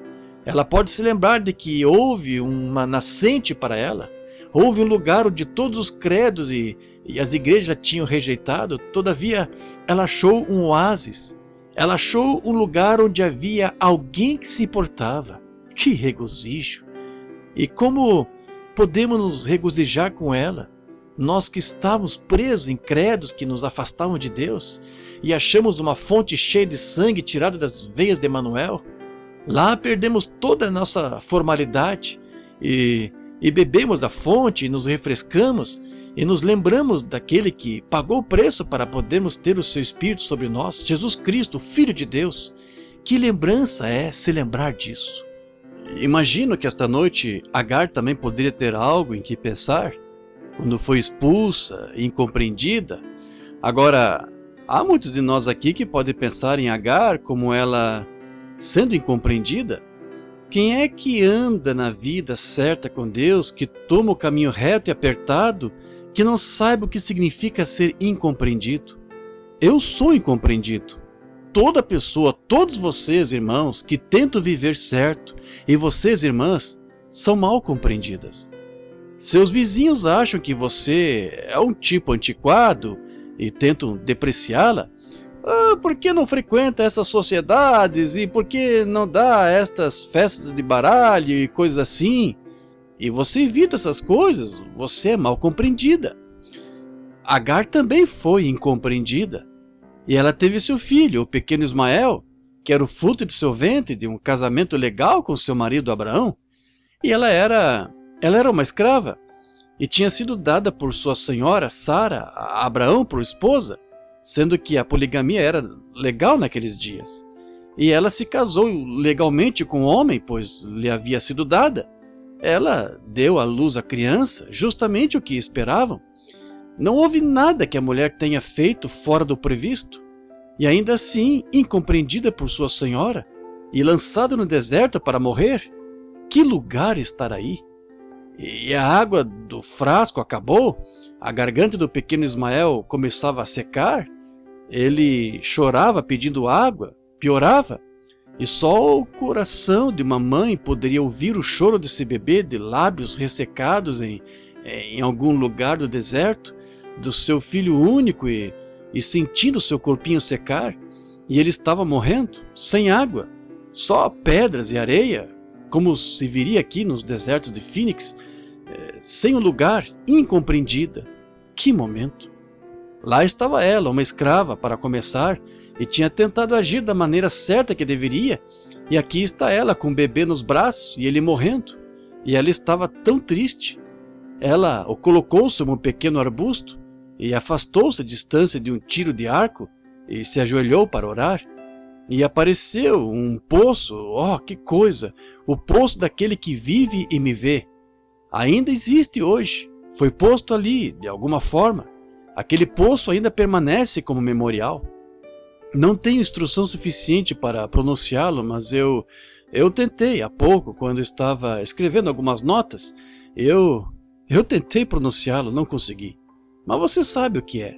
Ela pode se lembrar de que houve uma nascente para ela. Houve um lugar onde todos os credos e e as igrejas a tinham rejeitado, todavia ela achou um oásis. Ela achou um lugar onde havia alguém que se importava. Que regozijo! E como podemos nos regozijar com ela? Nós que estávamos presos em credos que nos afastavam de Deus e achamos uma fonte cheia de sangue tirado das veias de Emanuel. Lá perdemos toda a nossa formalidade e bebemos da fonte e nos refrescamos e nos lembramos daquele que pagou o preço para podermos ter o seu Espírito sobre nós, Jesus Cristo, Filho de Deus. Que lembrança é se lembrar disso? Imagino que esta noite Agar também poderia ter algo em que pensar quando foi expulsa e incompreendida. Agora, há muitos de nós aqui que podem pensar em Agar como ela sendo incompreendida. Quem é que anda na vida certa com Deus, que toma o caminho reto e apertado, que não saiba o que significa ser incompreendido? Eu sou incompreendido. Toda pessoa, todos vocês, irmãos, que tentam viver certo, e vocês, irmãs, são mal compreendidas. Seus vizinhos acham que você é um tipo antiquado e tentam depreciá-la. Por que não frequenta essas sociedades e por que não dá estas festas de baralho e coisas assim? E você evita essas coisas, você é mal compreendida. Agar também foi incompreendida. E ela teve seu filho, o pequeno Ismael, que era o fruto de seu ventre, de um casamento legal com seu marido Abraão. E ela era uma escrava e tinha sido dada por sua senhora Sara a Abraão por esposa, sendo que a poligamia era legal naqueles dias. E ela se casou legalmente com o homem, pois lhe havia sido dada. Ela deu à luz a criança, justamente o que esperavam. Não houve nada que a mulher tenha feito fora do previsto. E ainda assim, incompreendida por sua senhora e lançada no deserto para morrer. Que lugar estar aí? E a água do frasco acabou, a garganta do pequeno Ismael começava a secar, ele chorava pedindo água, piorava, e só o coração de uma mãe poderia ouvir o choro desse bebê de lábios ressecados em algum lugar do deserto, do seu filho único e sentindo seu corpinho secar, e ele estava morrendo, sem água, só pedras e areia, como se viria aqui nos desertos de Phoenix, sem um lugar, incompreendida. Que momento! Lá estava ela, uma escrava, para começar, e tinha tentado agir da maneira certa que deveria, e aqui está ela com o bebê nos braços e ele morrendo, e ela estava tão triste. Ela o colocou sobre um pequeno arbusto e afastou-se à distância de um tiro de arco e se ajoelhou para orar. E apareceu um poço, que coisa! O poço daquele que vive e me vê. Ainda existe hoje, foi posto ali de alguma forma. Aquele poço ainda permanece como memorial. Não tenho instrução suficiente para pronunciá-lo, mas eu tentei há pouco, quando estava escrevendo algumas notas. Eu tentei pronunciá-lo, não consegui. Mas você sabe o que é.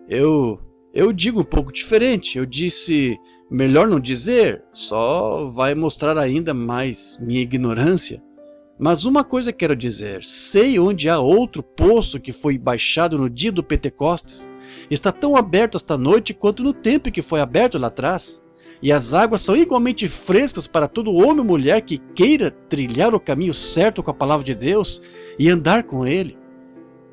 Eu digo um pouco diferente. Eu disse, melhor não dizer, só vai mostrar ainda mais minha ignorância. Mas uma coisa quero dizer, sei onde há outro poço que foi baixado no dia do Pentecostes. Está tão aberto esta noite quanto no tempo que foi aberto lá atrás. E as águas são igualmente frescas para todo homem ou mulher que queira trilhar o caminho certo com a palavra de Deus e andar com ele.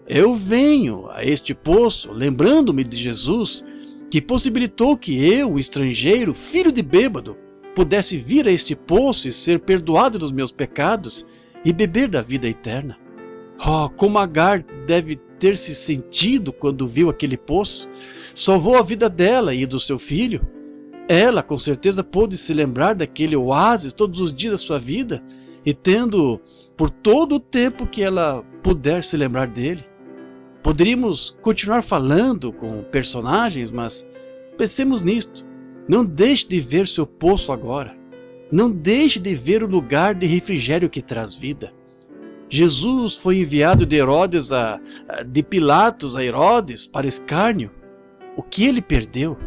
Eu venho a este poço lembrando-me de Jesus, que possibilitou que eu, um estrangeiro, filho de bêbado, pudesse vir a este poço e ser perdoado dos meus pecados e beber da vida eterna. Como Agar deve ter se sentido quando viu aquele poço. Salvou a vida dela e do seu filho. Ela com certeza pôde se lembrar daquele oásis todos os dias da sua vida e tendo por todo o tempo que ela puder se lembrar dele. Poderíamos continuar falando com personagens, mas pensemos nisto. Não deixe de ver seu poço agora. Não deixe de ver o lugar de refrigério que traz vida. Jesus foi enviado de Pilatos a Herodes para escárnio. O que ele perdeu?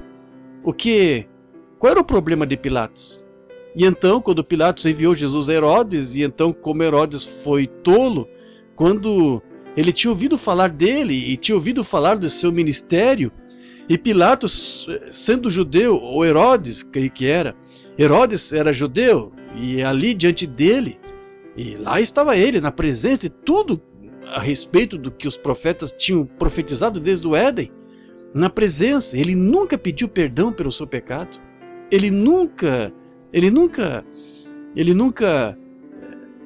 Qual era o problema de Pilatos? E então, quando Pilatos enviou Jesus a Herodes, e então como Herodes foi tolo, quando Ele tinha ouvido falar dele e tinha ouvido falar do seu ministério. E Pilatos, sendo judeu, ou Herodes, creio que era, Herodes era judeu, e ali diante dele, e lá estava ele, na presença de tudo a respeito do que os profetas tinham profetizado desde o Éden, na presença. Ele nunca pediu perdão pelo seu pecado. Ele nunca,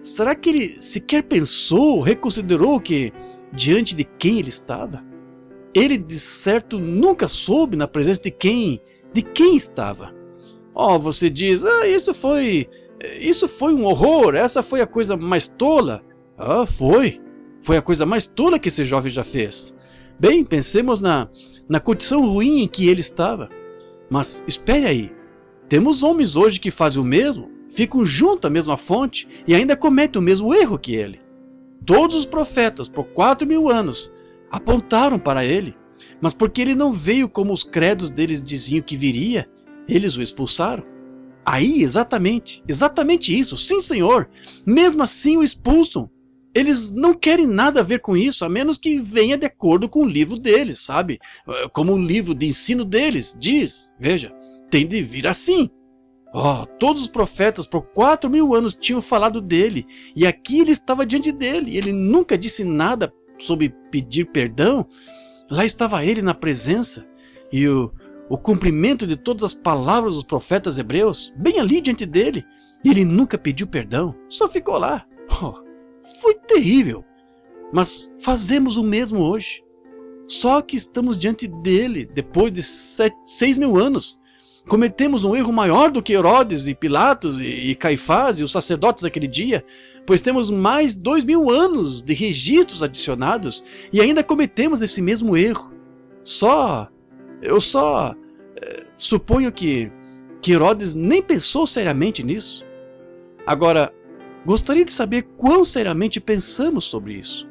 será que ele sequer pensou, reconsiderou que diante de quem ele estava? Ele de certo nunca soube na presença de quem estava. Você diz, isso foi um horror, essa foi a coisa mais tola. Foi a coisa mais tola que esse jovem já fez. Bem, pensemos na condição ruim em que ele estava. Mas espere aí, temos homens hoje que fazem o mesmo, ficam junto à mesma fonte e ainda cometem o mesmo erro que ele. Todos os profetas, por 4.000 anos, apontaram para ele, mas porque ele não veio como os credos deles diziam que viria, eles o expulsaram. Aí, exatamente isso, sim senhor, mesmo assim o expulsam. Eles não querem nada a ver com isso, a menos que venha de acordo com o livro deles, sabe? Como o livro de ensino deles diz, veja, tem de vir assim. Todos os profetas por 4.000 anos tinham falado dele, e aqui ele estava diante dele, ele nunca disse nada sobre pedir perdão. Lá estava ele na presença, e o cumprimento de todas as palavras dos profetas hebreus, bem ali diante dele, e ele nunca pediu perdão, só ficou lá. Foi terrível, mas fazemos o mesmo hoje, só que estamos diante dele depois de 6.000 anos, cometemos um erro maior do que Herodes e Pilatos e Caifás e os sacerdotes daquele dia, pois temos mais 2.000 anos de registros adicionados e ainda cometemos esse mesmo erro. Eu suponho que Herodes nem pensou seriamente nisso. Agora, gostaria de saber quão seriamente pensamos sobre isso.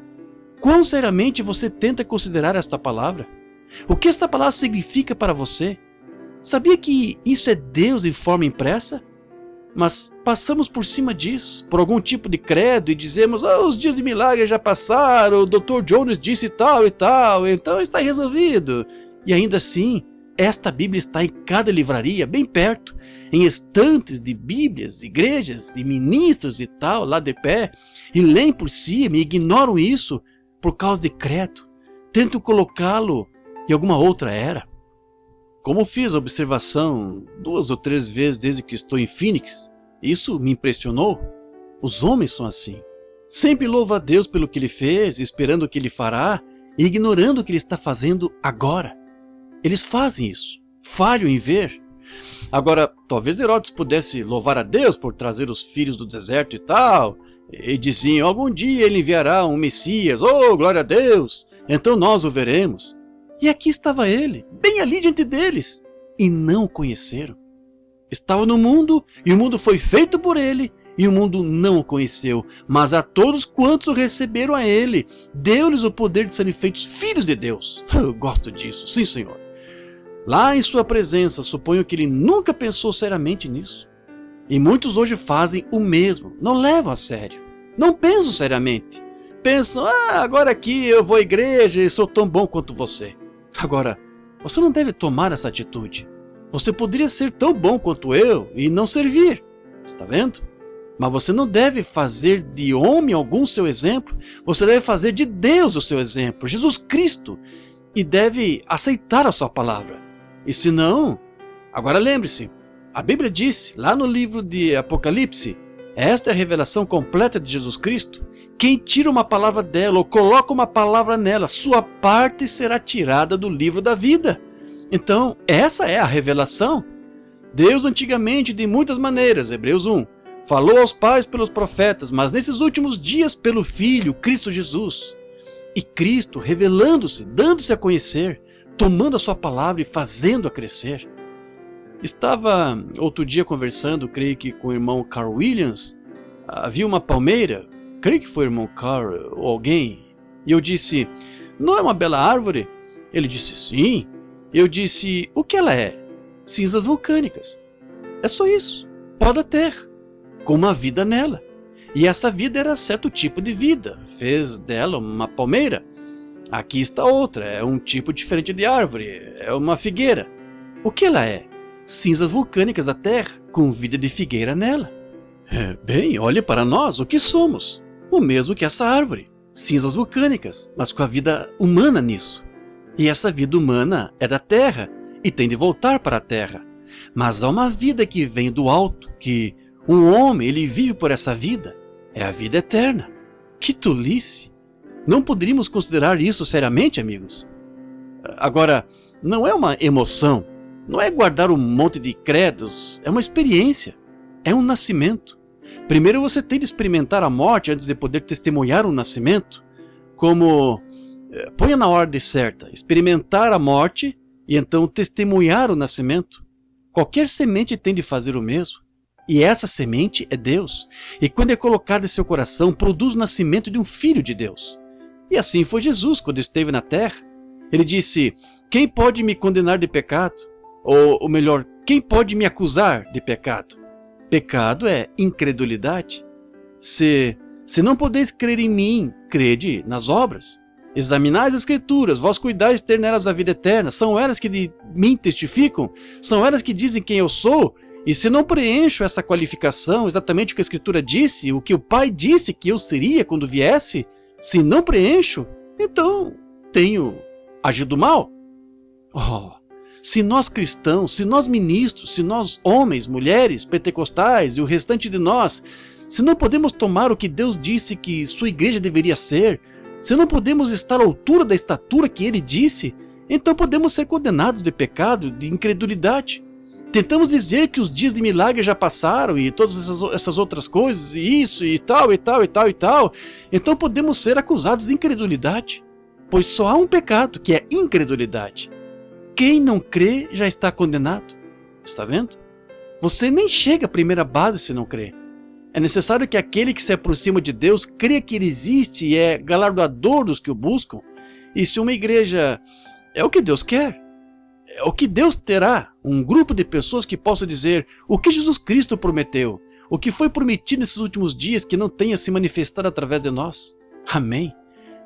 Quão seriamente você tenta considerar esta palavra? O que esta palavra significa para você? Sabia que isso é Deus em forma impressa? Mas passamos por cima disso, por algum tipo de credo, e dizemos, os dias de milagre já passaram, o Dr. Jones disse tal e tal, então está resolvido. E ainda assim, esta Bíblia está em cada livraria, bem perto, em estantes de Bíblias, igrejas e ministros e tal, lá de pé, e leem por cima e ignoram isso por causa de credo. Tentam colocá-lo em alguma outra era. Como fiz a observação 2 ou 3 vezes desde que estou em Phoenix, isso me impressionou. Os homens são assim. Sempre louvam a Deus pelo que ele fez, esperando o que ele fará, e ignorando o que ele está fazendo agora. Eles fazem isso, falham em ver. Agora, talvez Herodes pudesse louvar a Deus por trazer os filhos do deserto e tal, e diziam, algum dia ele enviará um Messias, glória a Deus, então nós o veremos. E aqui estava ele, bem ali diante deles, e não o conheceram. Estava no mundo, e o mundo foi feito por ele, e o mundo não o conheceu, mas a todos quantos o receberam a ele, deu-lhes o poder de serem feitos filhos de Deus. Eu gosto disso, sim senhor. Lá em sua presença, suponho que ele nunca pensou seriamente nisso. E muitos hoje fazem o mesmo, não levam a sério, não pensam seriamente. Pensam, agora aqui eu vou à igreja e sou tão bom quanto você. Agora, você não deve tomar essa atitude. Você poderia ser tão bom quanto eu e não servir, está vendo? Mas você não deve fazer de homem algum seu exemplo, você deve fazer de Deus o seu exemplo, Jesus Cristo, e deve aceitar a sua palavra. E se não, agora lembre-se, a Bíblia disse, lá no livro de Apocalipse, esta é a revelação completa de Jesus Cristo. Quem tira uma palavra dela ou coloca uma palavra nela, sua parte será tirada do livro da vida. Então, essa é a revelação. Deus antigamente, de muitas maneiras, Hebreus 1, falou aos pais pelos profetas, mas nesses últimos dias pelo Filho, Cristo Jesus. E Cristo revelando-se, dando-se a conhecer, tomando a sua palavra e fazendo-a crescer. Estava outro dia conversando, creio que com o irmão Carl Williams, havia uma palmeira, creio que foi o irmão Carl ou alguém, e eu disse, não é uma bela árvore? Ele disse, sim. Eu disse, o que ela é? Cinzas vulcânicas. É só isso, pode ter, com uma vida nela. E essa vida era certo tipo de vida, fez dela uma palmeira. Aqui está outra, é um tipo diferente de árvore, é uma figueira. O que ela é? Cinzas vulcânicas da terra, com vida de figueira nela. Bem, olhe para nós, o que somos? O mesmo que essa árvore, cinzas vulcânicas, mas com a vida humana nisso. E essa vida humana é da terra e tem de voltar para a terra. Mas há uma vida que vem do alto, que um homem ele vive por essa vida. É a vida eterna. Que tolice! Não poderíamos considerar isso seriamente, amigos? Agora, não é uma emoção, não é guardar um monte de credos, é uma experiência, é um nascimento. Primeiro você tem de experimentar a morte antes de poder testemunhar um nascimento. Como, ponha na ordem certa, experimentar a morte e então testemunhar o nascimento. Qualquer semente tem de fazer o mesmo. E essa semente é Deus. E quando é colocada em seu coração, produz o nascimento de um filho de Deus. E assim foi Jesus quando esteve na terra. Ele disse, quem pode me condenar de pecado? Ou melhor, quem pode me acusar de pecado? Pecado é incredulidade. Se não podeis crer em mim, crede nas obras. Examinai as escrituras, vós cuidais ter nelas a vida eterna. São elas que de mim testificam, são elas que dizem quem eu sou. E se não preencho essa qualificação, exatamente o que a Escritura disse, o que o Pai disse que eu seria quando viesse, se não preencho, então tenho agido mal. Oh, se nós cristãos, se nós ministros, se nós homens, mulheres, pentecostais e o restante de nós, se não podemos tomar o que Deus disse que sua igreja deveria ser, se não podemos estar à altura da estatura que Ele disse, então podemos ser condenados de pecado, de incredulidade. Tentamos dizer que os dias de milagre já passaram e todas essas outras coisas, e isso, e tal, e tal, e tal, e tal. Então podemos ser acusados de incredulidade, pois só há um pecado, que é incredulidade. Quem não crê já está condenado. Está vendo? Você nem chega à primeira base se não crê. É necessário que aquele que se aproxima de Deus crê que Ele existe e é galardoador dos que o buscam. E se uma igreja é o que Deus quer, é o que Deus terá, um grupo de pessoas que possam dizer o que Jesus Cristo prometeu, o que foi prometido nesses últimos dias que não tenha se manifestado através de nós. Amém.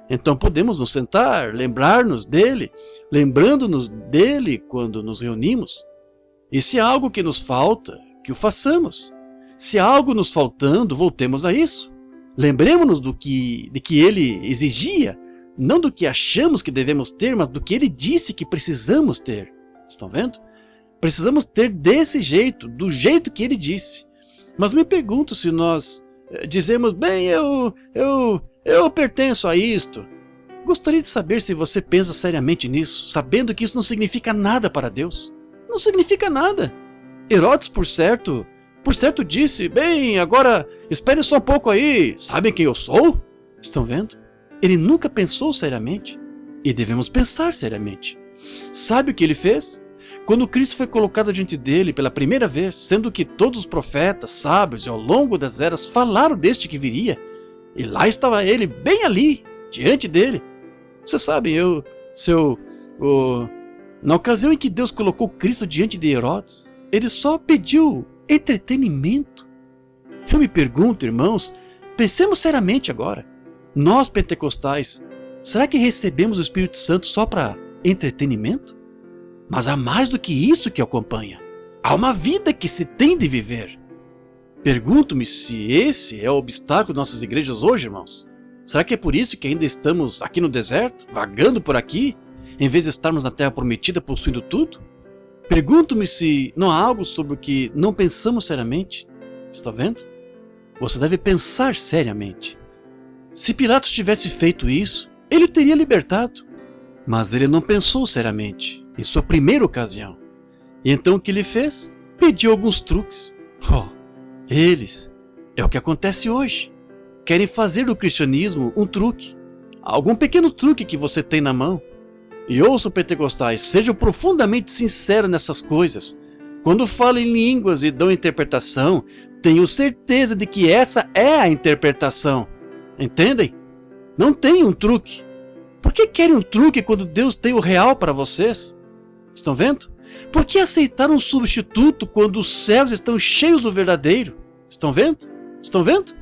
Então podemos nos sentar, lembrar-nos dele, lembrando-nos dele quando nos reunimos. E se há algo que nos falta, que o façamos. Se há algo nos faltando, voltemos a isso. Lembremos-nos de que ele exigia, não do que achamos que devemos ter, mas do que ele disse que precisamos ter. Estão vendo? Precisamos ter desse jeito, do jeito que ele disse. Mas me pergunto se nós dizemos, bem, eu pertenço a isto. Gostaria de saber se você pensa seriamente nisso, sabendo que isso não significa nada para Deus. Não significa nada. Herodes, por certo disse, bem, agora espere só um pouco aí, sabem quem eu sou? Estão vendo? Ele nunca pensou seriamente. E devemos pensar seriamente. Sabe o que ele fez? Quando Cristo foi colocado diante dele pela primeira vez, sendo que todos os profetas, sábios e ao longo das eras falaram deste que viria, e lá estava ele, bem ali, diante dele. Você sabe, na ocasião em que Deus colocou Cristo diante de Herodes, ele só pediu entretenimento. Eu me pergunto, irmãos, pensemos seriamente agora. Nós pentecostais, será que recebemos o Espírito Santo só para entretenimento? Mas há mais do que isso que acompanha. Há uma vida que se tem de viver. Pergunto-me se esse é o obstáculo de nossas igrejas hoje, irmãos. Será que é por isso que ainda estamos aqui no deserto, vagando por aqui, em vez de estarmos na terra prometida possuindo tudo? Pergunto-me se não há algo sobre o que não pensamos seriamente. Está vendo? Você deve pensar seriamente. Se Pilatos tivesse feito isso, ele o teria libertado. Mas ele não pensou seriamente, em sua primeira ocasião. E então o que ele fez? Pediu alguns truques. Eles, é o que acontece hoje. Querem fazer do cristianismo um truque. Algum pequeno truque que você tem na mão. E ouçam, pentecostais, sejam profundamente sinceros nessas coisas. Quando falam em línguas e dão interpretação, tenho certeza de que essa é a interpretação. Entendem? Não tem um truque. Por que querem um truque quando Deus tem o real para vocês? Estão vendo? Por que aceitar um substituto quando os céus estão cheios do verdadeiro? Estão vendo? Estão vendo?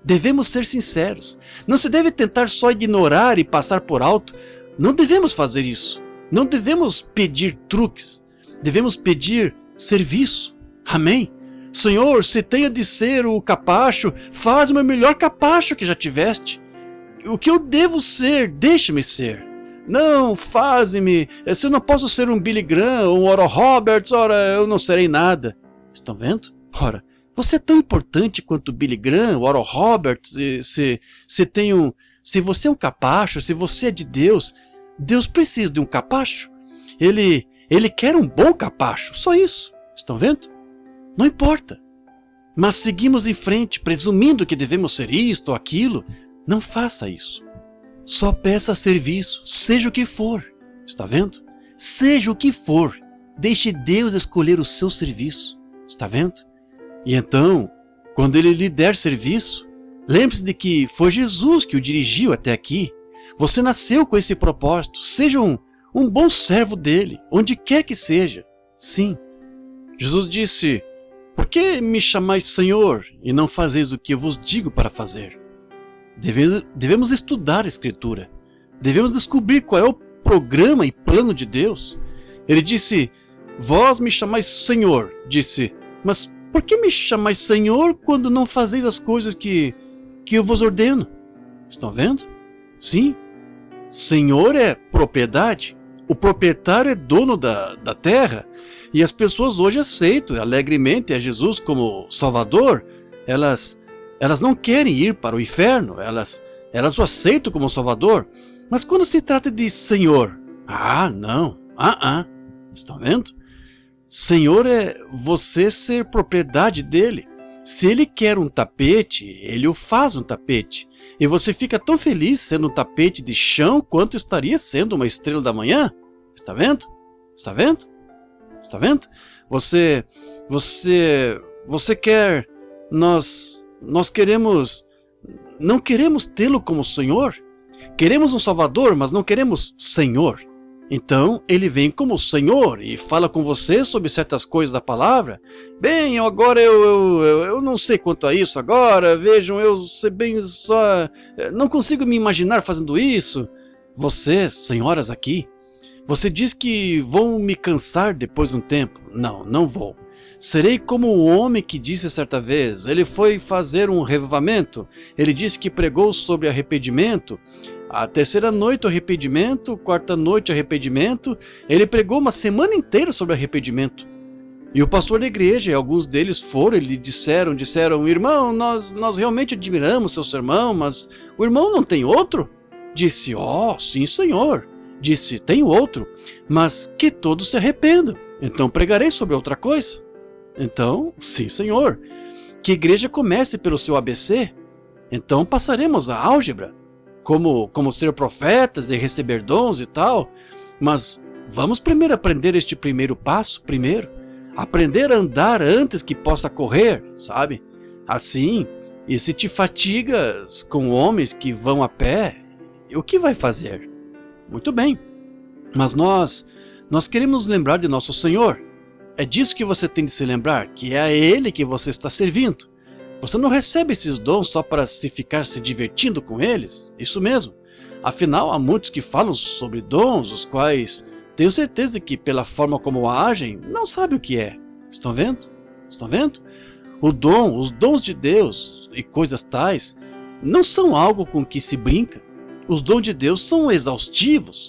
Devemos ser sinceros. Não se deve tentar só ignorar e passar por alto. Não devemos fazer isso. Não devemos pedir truques. Devemos pedir serviço. Amém? Senhor, se tenha de ser o capacho, faz-me o melhor capacho que já tiveste. O que eu devo ser, deixa-me ser. Não, faze-me. Se eu não posso ser um Billy Graham ou um Oral Roberts, ora, eu não serei nada. Estão vendo? Ora, você é tão importante quanto Billy Graham, Oral Roberts. Se você é um capacho, se você é de Deus, Deus precisa de um capacho. Ele quer um bom capacho, só isso. Estão vendo? Não importa. Mas seguimos em frente, presumindo que devemos ser isto ou aquilo. Não faça isso. Só peça serviço, seja o que for. Está vendo? Seja o que for. Deixe Deus escolher o seu serviço. Está vendo? E então, quando Ele lhe der serviço, lembre-se de que foi Jesus que o dirigiu até aqui. Você nasceu com esse propósito. Seja um bom servo dele, onde quer que seja. Sim. Jesus disse: por que me chamais Senhor e não fazeis o que eu vos digo para fazer? Devemos estudar a Escritura. Devemos descobrir qual é o programa e plano de Deus. Ele disse: vós me chamais Senhor. Disse: mas por que me chamais Senhor quando não fazeis as coisas que eu vos ordeno? Estão vendo? Sim. Senhor é propriedade. O proprietário é dono da terra. E as pessoas hoje aceitam alegremente a Jesus como Salvador. Elas não querem ir para o inferno. Elas o aceitam como Salvador. Mas quando se trata de Senhor, não. Estão vendo? Senhor é você ser propriedade dele. Se ele quer um tapete, ele o faz um tapete. E você fica tão feliz sendo um tapete de chão quanto estaria sendo uma estrela da manhã. Está vendo? Está vendo? Está vendo? Você quer... Nós queremos... Não queremos tê-lo como Senhor. Queremos um Salvador, mas não queremos Senhor. Então, ele vem como Senhor e fala com você sobre certas coisas da palavra. Bem, agora eu não sei quanto a isso agora. Vejam, eu sei bem só... Não consigo me imaginar fazendo isso. Vocês, senhoras aqui, você diz que vão me cansar depois de um tempo. Não, não vou. Serei como o homem que disse certa vez. Ele foi fazer um revivamento. Ele disse que pregou sobre arrependimento. A terceira noite arrependimento, quarta noite arrependimento. Ele pregou uma semana inteira sobre arrependimento. E o pastor da igreja, e alguns deles foram, e lhe disseram, irmão, nós realmente admiramos seu sermão, mas o irmão não tem outro? Disse, sim senhor. Disse, tenho outro, mas que todos se arrependam. Então pregarei sobre outra coisa. Então, sim senhor. Que a igreja comece pelo seu ABC. Então passaremos a álgebra. Como ser profetas e receber dons e tal. Mas vamos primeiro aprender este primeiro passo primeiro. Aprender a andar antes que possa correr, sabe? Assim, e se te fatigas com homens que vão a pé, o que vai fazer? Muito bem. Mas nós queremos nos lembrar de nosso Senhor. É disso que você tem de se lembrar, que é a Ele que você está servindo. Você não recebe esses dons só para ficar se divertindo com eles? Isso mesmo. Afinal, há muitos que falam sobre dons, os quais tenho certeza que pela forma como agem, não sabem o que é. Estão vendo? Estão vendo? Os dons de Deus e coisas tais, não são algo com que se brinca. Os dons de Deus são exaustivos,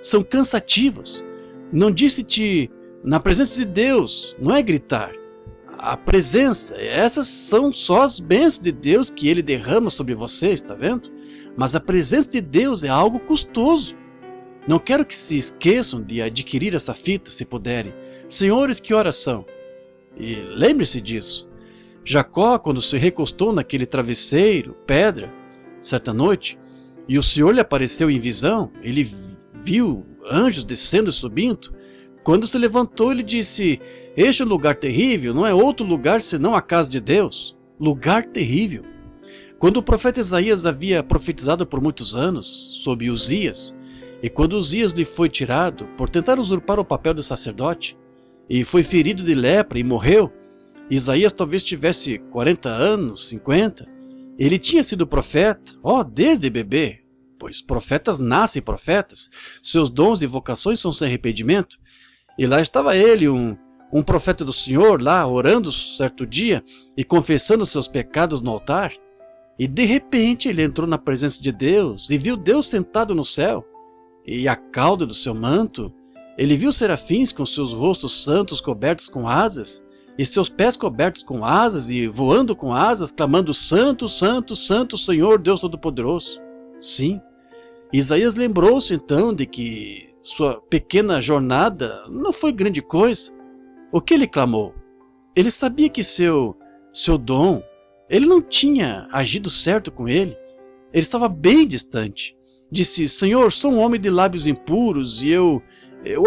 são cansativos. Não disse-te, na presença de Deus, não é gritar. A presença, essas são só as bênçãos de Deus que Ele derrama sobre você, está vendo? Mas a presença de Deus é algo custoso. Não quero que se esqueçam de adquirir essa fita, se puderem. Senhores, que horas são? E lembre-se disso. Jacó, quando se recostou naquele travesseiro, pedra, certa noite, e o Senhor lhe apareceu em visão, ele viu anjos descendo e subindo. Quando se levantou, ele disse, este é um lugar terrível, não é outro lugar senão a casa de Deus. Lugar terrível. Quando o profeta Isaías havia profetizado por muitos anos sobre Uzias, e quando Uzias lhe foi tirado por tentar usurpar o papel de sacerdote, e foi ferido de lepra e morreu, Isaías talvez tivesse 40 anos, 50, Ele tinha sido profeta, desde bebê, pois profetas nascem profetas, seus dons e vocações são sem arrependimento. E lá estava ele, um profeta do Senhor, lá orando certo dia e confessando seus pecados no altar. E de repente ele entrou na presença de Deus e viu Deus sentado no céu. E a cauda do seu manto, ele viu serafins com seus rostos santos cobertos com asas, e seus pés cobertos com asas e voando com asas, clamando: Santo, Santo, Santo, Senhor Deus Todo-Poderoso. Sim, Isaías lembrou-se então de que sua pequena jornada não foi grande coisa. O que ele clamou? Ele sabia que seu dom, ele não tinha agido certo com ele. Ele estava bem distante. Disse: Senhor, sou um homem de lábios impuros e eu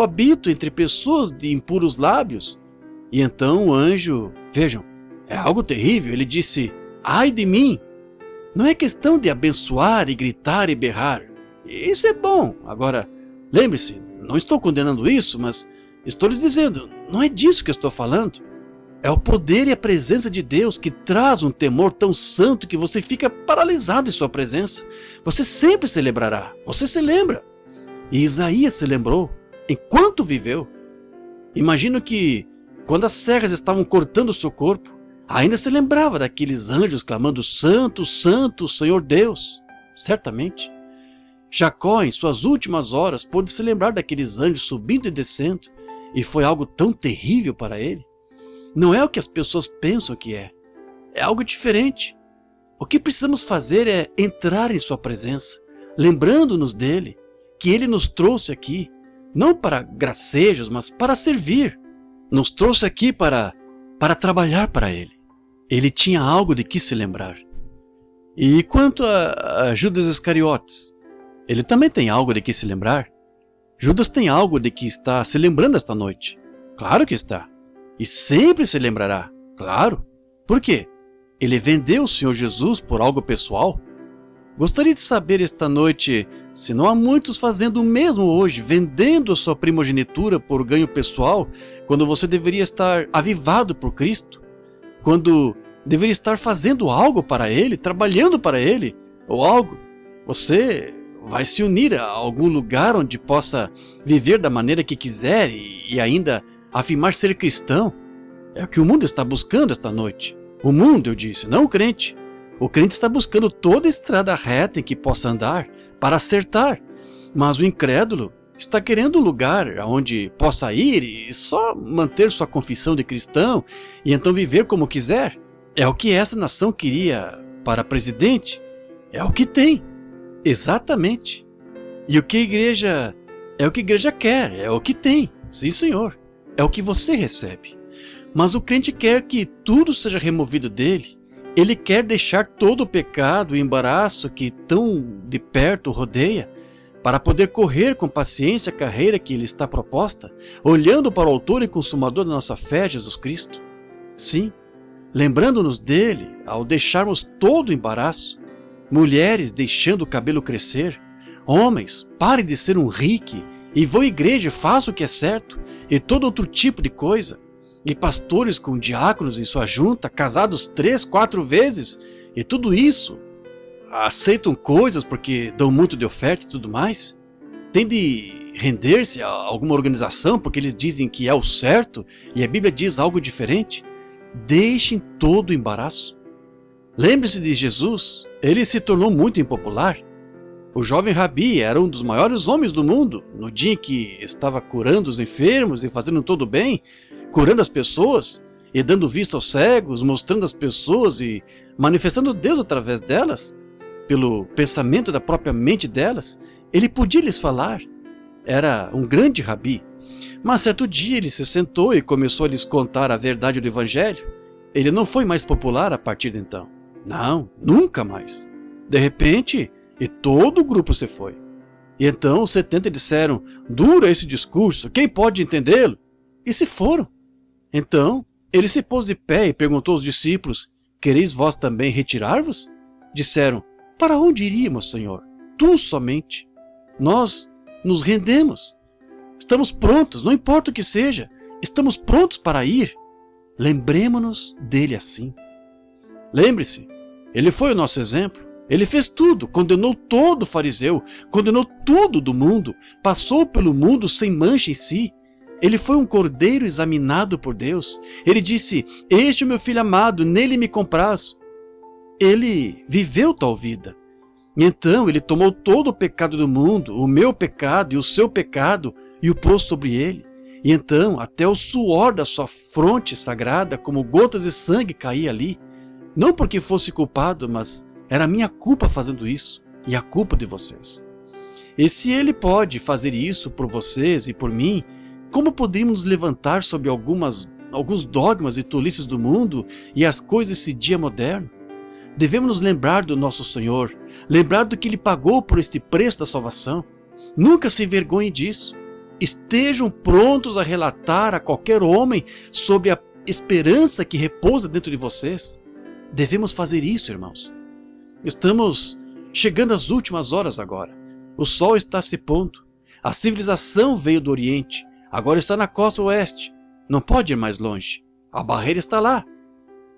habito entre pessoas de impuros lábios. E então o anjo, vejam, é algo terrível, ele disse: ai de mim! Não é questão de abençoar e gritar e berrar. Isso é bom. Agora, lembre-se, não estou condenando isso, mas estou lhes dizendo, não é disso que eu estou falando. É o poder e a presença de Deus que traz um temor tão santo que você fica paralisado em sua presença. Você sempre se lembrará, você se lembra. E Isaías se lembrou, enquanto viveu. Imagino que, quando as serras estavam cortando o seu corpo, ainda se lembrava daqueles anjos clamando: Santo, Santo, Senhor Deus. Certamente. Jacó, em suas últimas horas, pôde se lembrar daqueles anjos subindo e descendo, e foi algo tão terrível para ele. Não é o que as pessoas pensam que é algo diferente. O que precisamos fazer é entrar em sua presença, lembrando-nos dele, que ele nos trouxe aqui, não para gracejos, mas para servir. Nos trouxe aqui para trabalhar para ele. Ele tinha algo de que se lembrar. E quanto a Judas Iscariotes, ele também tem algo de que se lembrar. Judas tem algo de que está se lembrando esta noite. Claro que está. E sempre se lembrará. Claro. Por quê? Ele vendeu o Senhor Jesus por algo pessoal? Gostaria de saber esta noite se não há muitos fazendo o mesmo hoje, vendendo a sua primogenitura por ganho pessoal, quando você deveria estar avivado por Cristo, quando deveria estar fazendo algo para Ele, trabalhando para Ele, ou algo. Você vai se unir a algum lugar onde possa viver da maneira que quiser e ainda afirmar ser cristão. É o que o mundo está buscando esta noite. O mundo, eu disse, não o crente. O crente está buscando toda a estrada reta em que possa andar para acertar, mas o incrédulo está querendo um lugar onde possa ir e só manter sua confissão de cristão e então viver como quiser. É o que essa nação queria para presidente. É o que tem. Exatamente. E o que a igreja... é o que a igreja quer, é o que tem. Sim, senhor. É o que você recebe. Mas o crente quer que tudo seja removido dele. Ele quer deixar todo o pecado e embaraço que tão de perto o rodeia, para poder correr com paciência a carreira que lhe está proposta, olhando para o autor e consumador da nossa fé, Jesus Cristo. Sim, lembrando-nos dele ao deixarmos todo o embaraço. Mulheres deixando o cabelo crescer. Homens, parem de ser um rique e vão à igreja e façam o que é certo, e todo outro tipo de coisa. E pastores com diáconos em sua junta, casados 3, 4 vezes, e tudo isso. Aceitam coisas porque dão muito de oferta e tudo mais. Tem de render-se a alguma organização porque eles dizem que é o certo e a Bíblia diz algo diferente. Deixem todo o embaraço. Lembre-se de Jesus, ele se tornou muito impopular. O jovem Rabi era um dos maiores homens do mundo. No dia em que estava curando os enfermos e fazendo todo o bem, curando as pessoas e dando vista aos cegos, mostrando as pessoas e manifestando Deus através delas, pelo pensamento da própria mente delas, ele podia lhes falar. Era um grande rabi. Mas certo dia ele se sentou e começou a lhes contar a verdade do Evangelho. Ele não foi mais popular a partir de então. Não, nunca mais. De repente, e todo o grupo se foi. E então os 70 disseram: duro é esse discurso, quem pode entendê-lo? E se foram. Então ele se pôs de pé e perguntou aos discípulos: quereis vós também retirar-vos? Disseram: para onde iríamos, Senhor? Tu somente. Nós nos rendemos. Estamos prontos, não importa o que seja. Estamos prontos para ir. Lembremos-nos dele assim. Lembre-se, Ele foi o nosso exemplo. Ele fez tudo, condenou todo fariseu, condenou tudo do mundo, passou pelo mundo sem mancha em si. Ele foi um cordeiro examinado por Deus. Ele disse: este é o meu filho amado, nele me comprazo. Ele viveu tal vida. E então ele tomou todo o pecado do mundo, o meu pecado e o seu pecado, e o pôs sobre ele. E então até o suor da sua fronte sagrada, como gotas de sangue, caía ali. Não porque fosse culpado, mas era a minha culpa fazendo isso, e a culpa de vocês. E se ele pode fazer isso por vocês e por mim, como poderíamos levantar sobre alguns dogmas e tolices do mundo e as coisas desse dia moderno? Devemos nos lembrar do nosso Senhor, lembrar do que Ele pagou por este preço da salvação. Nunca se envergonhem disso. Estejam prontos a relatar a qualquer homem sobre a esperança que repousa dentro de vocês. Devemos fazer isso, irmãos. Estamos chegando às últimas horas agora. O sol está se pondo. A civilização veio do Oriente. Agora está na costa oeste. Não pode ir mais longe. A barreira está lá.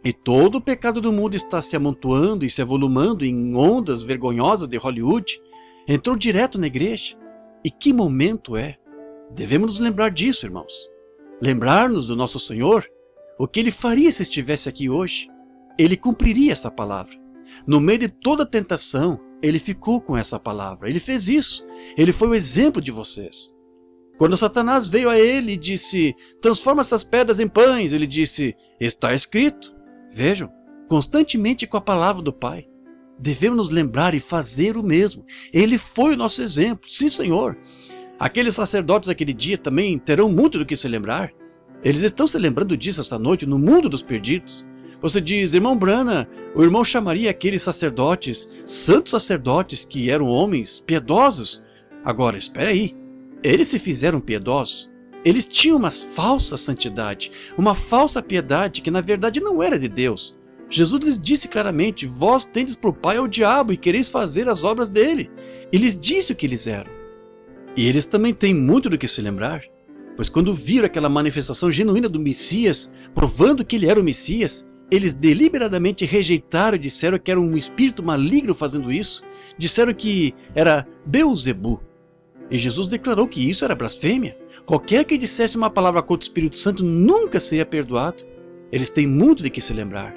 E todo o pecado do mundo está se amontoando e se avolumando em ondas vergonhosas de Hollywood. Entrou direto na igreja. E que momento é? Devemos nos lembrar disso, irmãos. Lembrar-nos do nosso Senhor. O que Ele faria se estivesse aqui hoje? Ele cumpriria essa palavra. No meio de toda a tentação, Ele ficou com essa palavra. Ele fez isso. Ele foi o exemplo de vocês. Quando Satanás veio a ele e disse: transforma essas pedras em pães, ele disse: está escrito. Vejam, constantemente com a palavra do Pai. Devemos nos lembrar e fazer o mesmo. Ele foi o nosso exemplo. Sim, Senhor. Aqueles sacerdotes aquele dia também terão muito do que se lembrar. Eles estão se lembrando disso esta noite no mundo dos perdidos. Você diz: irmão Brana, o irmão chamaria aqueles sacerdotes, santos sacerdotes que eram homens piedosos. Agora, espera aí. Eles se fizeram piedosos. Eles tinham uma falsa santidade, uma falsa piedade que na verdade não era de Deus. Jesus lhes disse claramente: vós tendes por pai ao diabo e quereis fazer as obras dele. E lhes disse o que eles eram. E eles também têm muito do que se lembrar, pois quando viram aquela manifestação genuína do Messias, provando que ele era o Messias, eles deliberadamente rejeitaram e disseram que era um espírito maligno fazendo isso. Disseram que era Beelzebu. E Jesus declarou que isso era blasfêmia. Qualquer que dissesse uma palavra contra o Espírito Santo nunca seria perdoado. Eles têm muito de que se lembrar.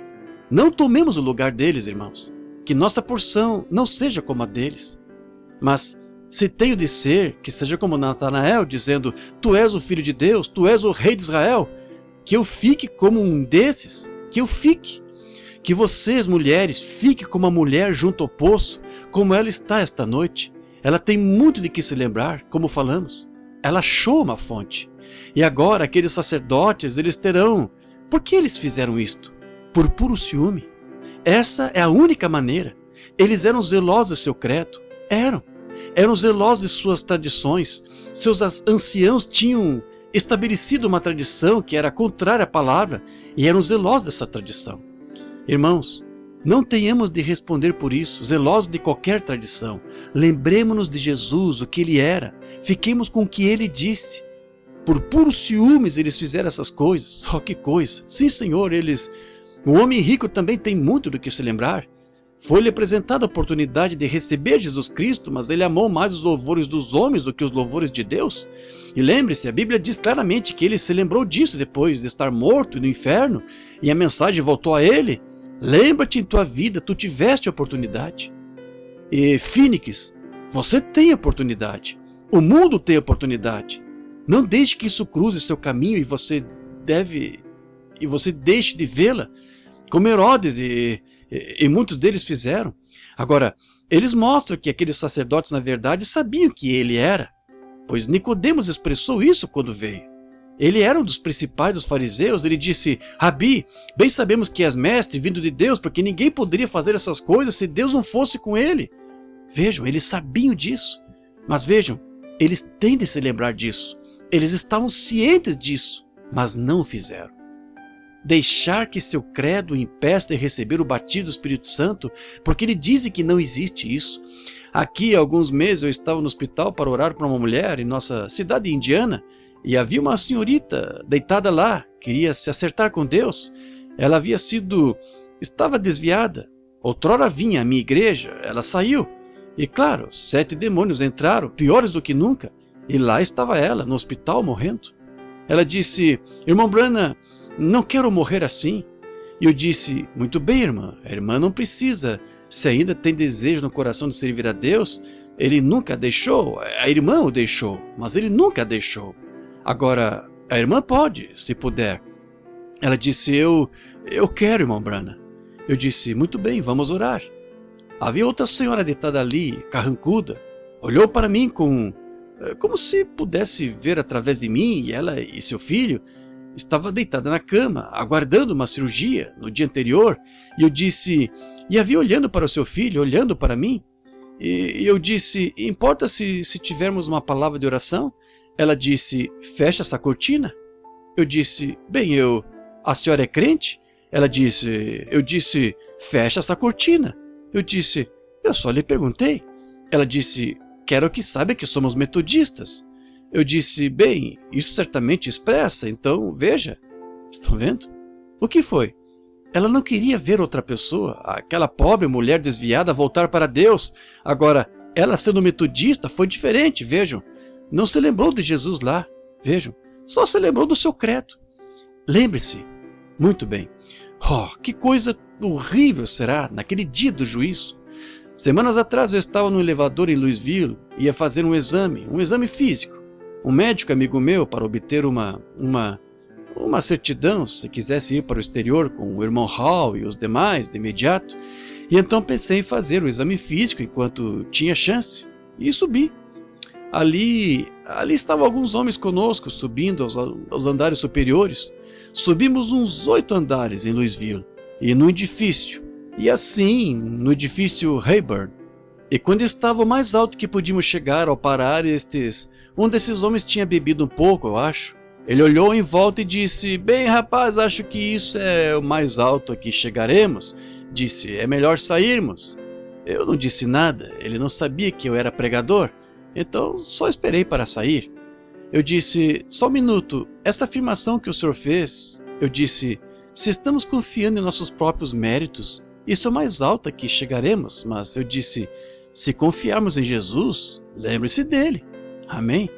Não tomemos o lugar deles, irmãos. Que nossa porção não seja como a deles. Mas se tenho de ser, que seja como Natanael, dizendo: tu és o Filho de Deus, tu és o Rei de Israel. Que eu fique como um desses. Que eu fique. Que vocês, mulheres, fiquem como a mulher junto ao poço, como ela está esta noite. Ela tem muito de que se lembrar, como falamos. Ela achou uma fonte. E agora aqueles sacerdotes, eles terão... Por que eles fizeram isto? Por puro ciúme. Essa é a única maneira. Eles eram zelosos de seu credo. Eram zelosos de suas tradições. Seus anciãos tinham estabelecido uma tradição que era contrária à palavra e eram zelosos dessa tradição. Irmãos, não tenhamos de responder por isso, zelosos de qualquer tradição. Lembremos-nos de Jesus, o que Ele era. Fiquemos com o que Ele disse. Por puros ciúmes eles fizeram essas coisas. Oh, que coisa! Sim, Senhor, o homem rico também tem muito do que se lembrar. Foi-lhe apresentada a oportunidade de receber Jesus Cristo, mas ele amou mais os louvores dos homens do que os louvores de Deus. E lembre-se, a Bíblia diz claramente que ele se lembrou disso depois de estar morto no inferno, e a mensagem voltou a ele. Lembra-te em tua vida, tu tiveste a oportunidade. E Fênix, você tem a oportunidade. O mundo tem a oportunidade. Não deixe que isso cruze seu caminho e você deixe de vê-la, como Herodes e muitos deles fizeram. Agora, eles mostram que aqueles sacerdotes na verdade sabiam que ele era, pois Nicodemos expressou isso quando veio. Ele era um dos principais dos fariseus. Ele disse: Rabi, bem sabemos que és mestre vindo de Deus, porque ninguém poderia fazer essas coisas se Deus não fosse com ele. Vejam, eles sabiam disso. Mas vejam, eles têm de se lembrar disso. Eles estavam cientes disso, mas não o fizeram. Deixar que seu credo impeça de receber o batismo do Espírito Santo, porque ele diz que não existe isso. Aqui, há alguns meses, eu estava no hospital para orar para uma mulher em nossa cidade indiana, e havia uma senhorita deitada lá, queria se acertar com Deus. Ela estava desviada, Outrora vinha à minha igreja, ela saiu. E claro, 7 demônios entraram, piores do que nunca. E lá estava ela, no hospital, morrendo. Ela disse, irmão Branham, não quero morrer assim. E eu disse, muito bem, irmã, a irmã não precisa. Se ainda tem desejo no coração de servir a Deus, ele nunca a deixou, a irmã o deixou, mas ele nunca a deixou. Agora, a irmã pode, se puder. Ela disse, eu quero, irmão Branham. Eu disse, muito bem, vamos orar. Havia outra senhora deitada ali, carrancuda, olhou para mim como se pudesse ver através de mim, e ela e seu filho estava deitada na cama, aguardando uma cirurgia no dia anterior, e eu disse, e havia olhando para o seu filho, olhando para mim, e eu disse, importa se tivermos uma palavra de oração? Ela disse, fecha essa cortina. Eu disse, bem, a senhora é crente? Ela disse, eu disse, fecha essa cortina. Eu disse, eu só lhe perguntei. Ela disse, quero que saiba que somos metodistas. Eu disse, bem, isso certamente expressa, então veja. Estão vendo? O que foi? Ela não queria ver outra pessoa, aquela pobre mulher desviada voltar para Deus. Agora, ela sendo metodista foi diferente, vejam. Não se lembrou de Jesus lá, vejam. Só se lembrou do seu credo. Lembre-se. Muito bem. Oh, que coisa horrível será naquele dia do juízo. Semanas atrás eu estava no elevador em Louisville, ia fazer um exame físico. Um médico amigo meu, para obter uma certidão, se quisesse ir para o exterior com o irmão Hall e os demais de imediato. E então pensei em fazer o exame físico enquanto tinha chance, e subi. Ali estavam alguns homens conosco, subindo aos andares superiores. Subimos uns 8 andares em Louisville, e no edifício, e assim, no edifício Rayburn. E quando estava o mais alto que podíamos chegar ao parar, um desses homens tinha bebido um pouco, eu acho. Ele olhou em volta e disse, bem rapaz, acho que isso é o mais alto a que chegaremos. Disse, é melhor sairmos. Eu não disse nada, ele não sabia que eu era pregador, então só esperei para sair. Eu disse, só um minuto, essa afirmação que o senhor fez, eu disse, se estamos confiando em nossos próprios méritos, isso é o mais alto a que chegaremos, mas eu disse, se confiarmos em Jesus, lembre-se dele. Amém?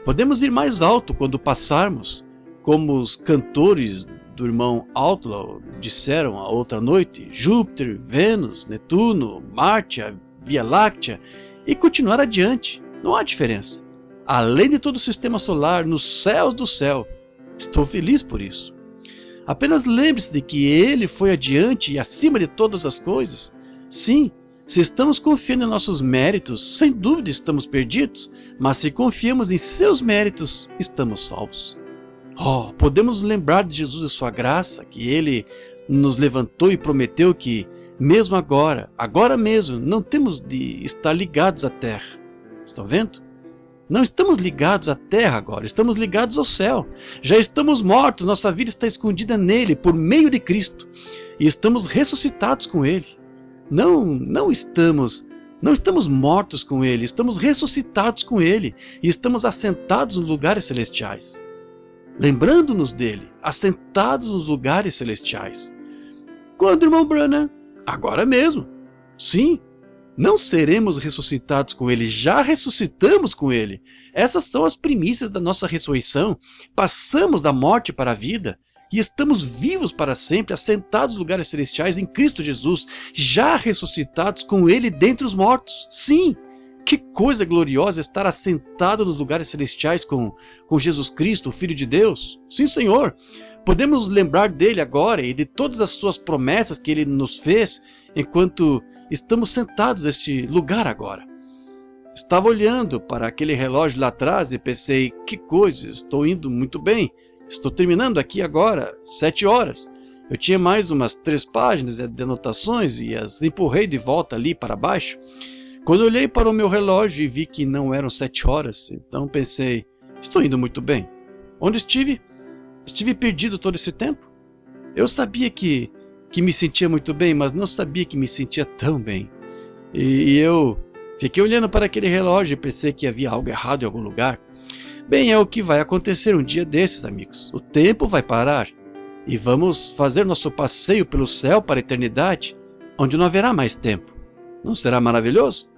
Podemos ir mais alto quando passarmos, como os cantores do irmão Outlaw disseram a outra noite, Júpiter, Vênus, Netuno, Marte, a Via Láctea, e continuar adiante, não há diferença. Além de todo o sistema solar, nos céus do céu. Estou feliz por isso. Apenas lembre-se de que ele foi adiante e acima de todas as coisas. Sim, se estamos confiando em nossos méritos, sem dúvida estamos perdidos, mas se confiamos em seus méritos, estamos salvos. Oh, podemos lembrar de Jesus e sua graça, que ele nos levantou e prometeu que, mesmo agora mesmo, não temos de estar ligados à terra. Estão vendo? Não estamos ligados à terra agora, estamos ligados ao céu. Já estamos mortos, nossa vida está escondida nele, por meio de Cristo. E estamos ressuscitados com ele. Não estamos mortos com ele, estamos ressuscitados com ele. E estamos assentados nos lugares celestiais. Lembrando-nos dele, assentados nos lugares celestiais. Quando, irmão Branham? Agora mesmo. Sim. Não seremos ressuscitados com ele, já ressuscitamos com ele. Essas são as primícias da nossa ressurreição. Passamos da morte para a vida e estamos vivos para sempre, assentados nos lugares celestiais em Cristo Jesus, já ressuscitados com ele dentre os mortos. Sim, que coisa gloriosa estar assentado nos lugares celestiais com Jesus Cristo, o Filho de Deus. Sim, Senhor. Podemos lembrar dele agora e de todas as suas promessas que ele nos fez enquanto estamos sentados neste lugar agora. Estava olhando para aquele relógio lá atrás e pensei, que coisa, estou indo muito bem. Estou terminando aqui agora, 7 horas. Eu tinha mais umas 3 páginas de anotações e as empurrei de volta ali para baixo. Quando olhei para o meu relógio e vi que não eram 7 horas, então pensei, estou indo muito bem. Onde estive? Estive perdido todo esse tempo? Eu sabia que me sentia muito bem, mas não sabia que me sentia tão bem. E eu fiquei olhando para aquele relógio e pensei que havia algo errado em algum lugar. Bem, é o que vai acontecer um dia desses, amigos. O tempo vai parar e vamos fazer nosso passeio pelo céu para a eternidade. onde não haverá mais tempo. Não será maravilhoso?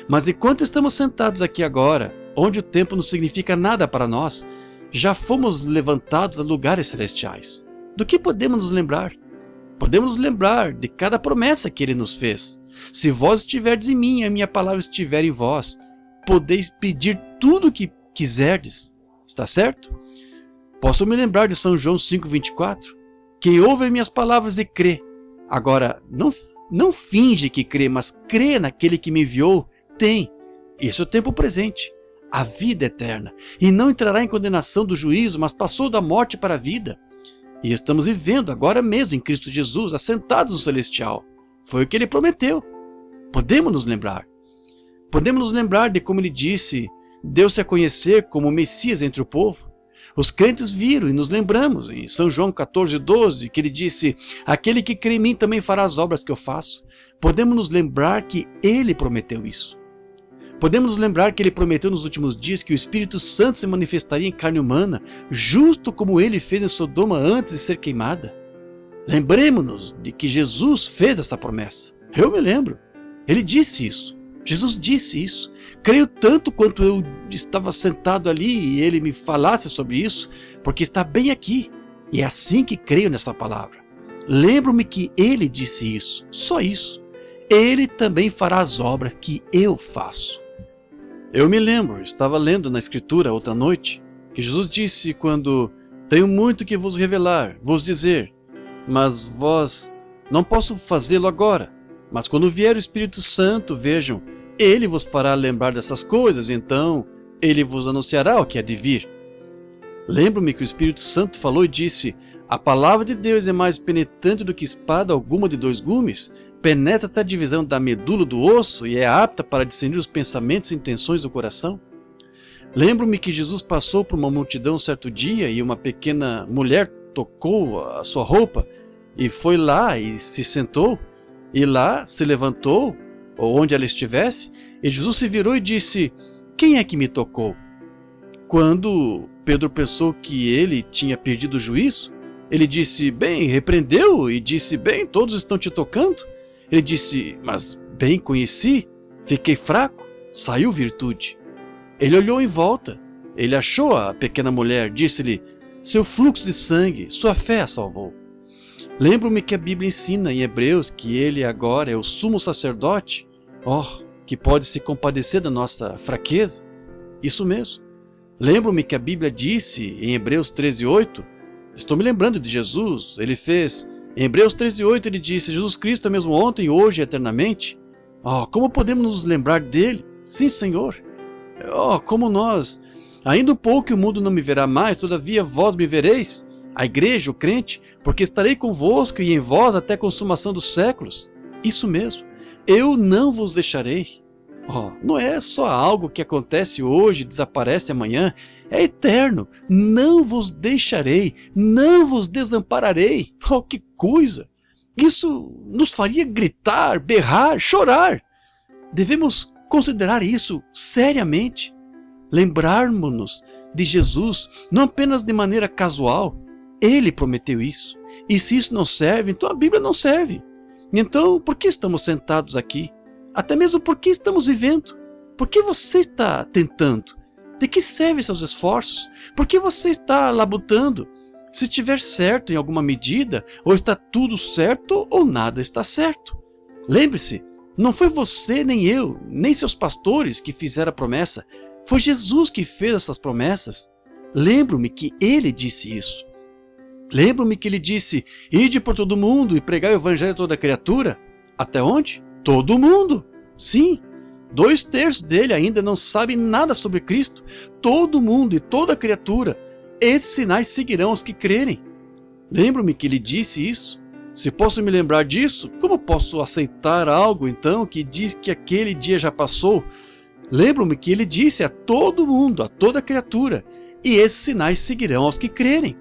Mas enquanto estamos sentados aqui agora, onde o tempo não significa nada para nós, já fomos levantados a lugares celestiais. Do que podemos nos lembrar? Podemos nos lembrar de cada promessa que Ele nos fez. Se vós estiverdes em mim e a minha palavra estiver em vós, podeis pedir tudo o que quiserdes. Está certo? Posso me lembrar de São João 5,24? Quem ouve as minhas palavras e crê. Agora, não finge que crê, mas crê naquele que me enviou, tem. Isso é o tempo presente, a vida eterna. E não entrará em condenação do juízo, mas passou da morte para a vida. E estamos vivendo agora mesmo em Cristo Jesus, assentados no celestial. Foi o que Ele prometeu. Podemos nos lembrar. Podemos nos lembrar de como Ele disse, deu-se a conhecer como o Messias entre o povo. Os crentes viram e nos lembramos, em São João 14,12, que Ele disse, aquele que crê em mim também fará as obras que eu faço. Podemos nos lembrar que Ele prometeu isso. Podemos nos lembrar que Ele prometeu nos últimos dias que o Espírito Santo se manifestaria em carne humana, justo como Ele fez em Sodoma antes de ser queimada. Lembremos-nos de que Jesus fez essa promessa. Eu me lembro. Ele disse isso. Jesus disse isso. Creio tanto quanto eu estava sentado ali e Ele me falasse sobre isso, porque está bem aqui. E é assim que creio nessa palavra. Lembro-me que Ele disse isso. Só isso. Ele também fará as obras que eu faço. Eu me lembro, estava lendo na Escritura outra noite, que Jesus disse quando tenho muito que vos revelar, vos dizer, mas vós não posso fazê-lo agora. Mas quando vier o Espírito Santo, vejam, Ele vos fará lembrar dessas coisas, então Ele vos anunciará o que há de vir. Lembro-me que o Espírito Santo falou e disse, a palavra de Deus é mais penetrante do que espada alguma de 2 gumes, penetra até a divisão da medula do osso e é apta para discernir os pensamentos e intenções do coração. Lembro-me que Jesus passou por uma multidão certo dia e uma pequena mulher tocou a sua roupa e foi lá e se sentou e lá se levantou, ou onde ela estivesse, e Jesus se virou e disse, quem é que me tocou? Quando Pedro pensou que ele tinha perdido o juízo, ele disse, bem, repreendeu e disse, bem, todos estão te tocando. Ele disse, mas bem conheci, fiquei fraco, saiu virtude. Ele olhou em volta, ele achou a pequena mulher, disse-lhe, seu fluxo de sangue, sua fé a salvou. Lembro-me que a Bíblia ensina em Hebreus que ele agora é o sumo sacerdote, que pode se compadecer da nossa fraqueza. Isso mesmo. Lembro-me que a Bíblia disse em Hebreus 13,8, estou me lembrando de Jesus, ele fez, em Hebreus 13,8 ele disse, Jesus Cristo é mesmo ontem, hoje e eternamente. Como podemos nos lembrar dele? Sim, Senhor. Como nós, ainda um pouco o mundo não me verá mais, todavia vós me vereis, a igreja, o crente, porque estarei convosco e em vós até a consumação dos séculos. Isso mesmo, eu não vos deixarei. Não é só algo que acontece hoje e desaparece amanhã, é eterno. Não vos deixarei, não vos desampararei. Que coisa! Isso nos faria gritar, berrar, chorar. Devemos considerar isso seriamente. Lembrarmos-nos de Jesus, não apenas de maneira casual. Ele prometeu isso. E se isso não serve, então a Bíblia não serve. Então, por que estamos sentados aqui? Até mesmo por que estamos vivendo? Por que você está tentando? De que servem seus esforços? Por que você está labutando? Se estiver certo em alguma medida, ou está tudo certo, ou nada está certo. Lembre-se, não foi você, nem eu, nem seus pastores que fizeram a promessa. Foi Jesus que fez essas promessas. Lembro-me que Ele disse isso. Lembro-me que Ele disse, ide por todo mundo e pregai o evangelho a toda criatura. Até onde? Todo mundo. Sim, 2/3 dele ainda não sabem nada sobre Cristo. Todo mundo e toda criatura. Esses sinais seguirão os que crerem. Lembro-me que Ele disse isso. Se posso me lembrar disso, como posso aceitar algo então que diz que aquele dia já passou? Lembro-me que Ele disse a todo mundo, a toda criatura, e esses sinais seguirão aos que crerem.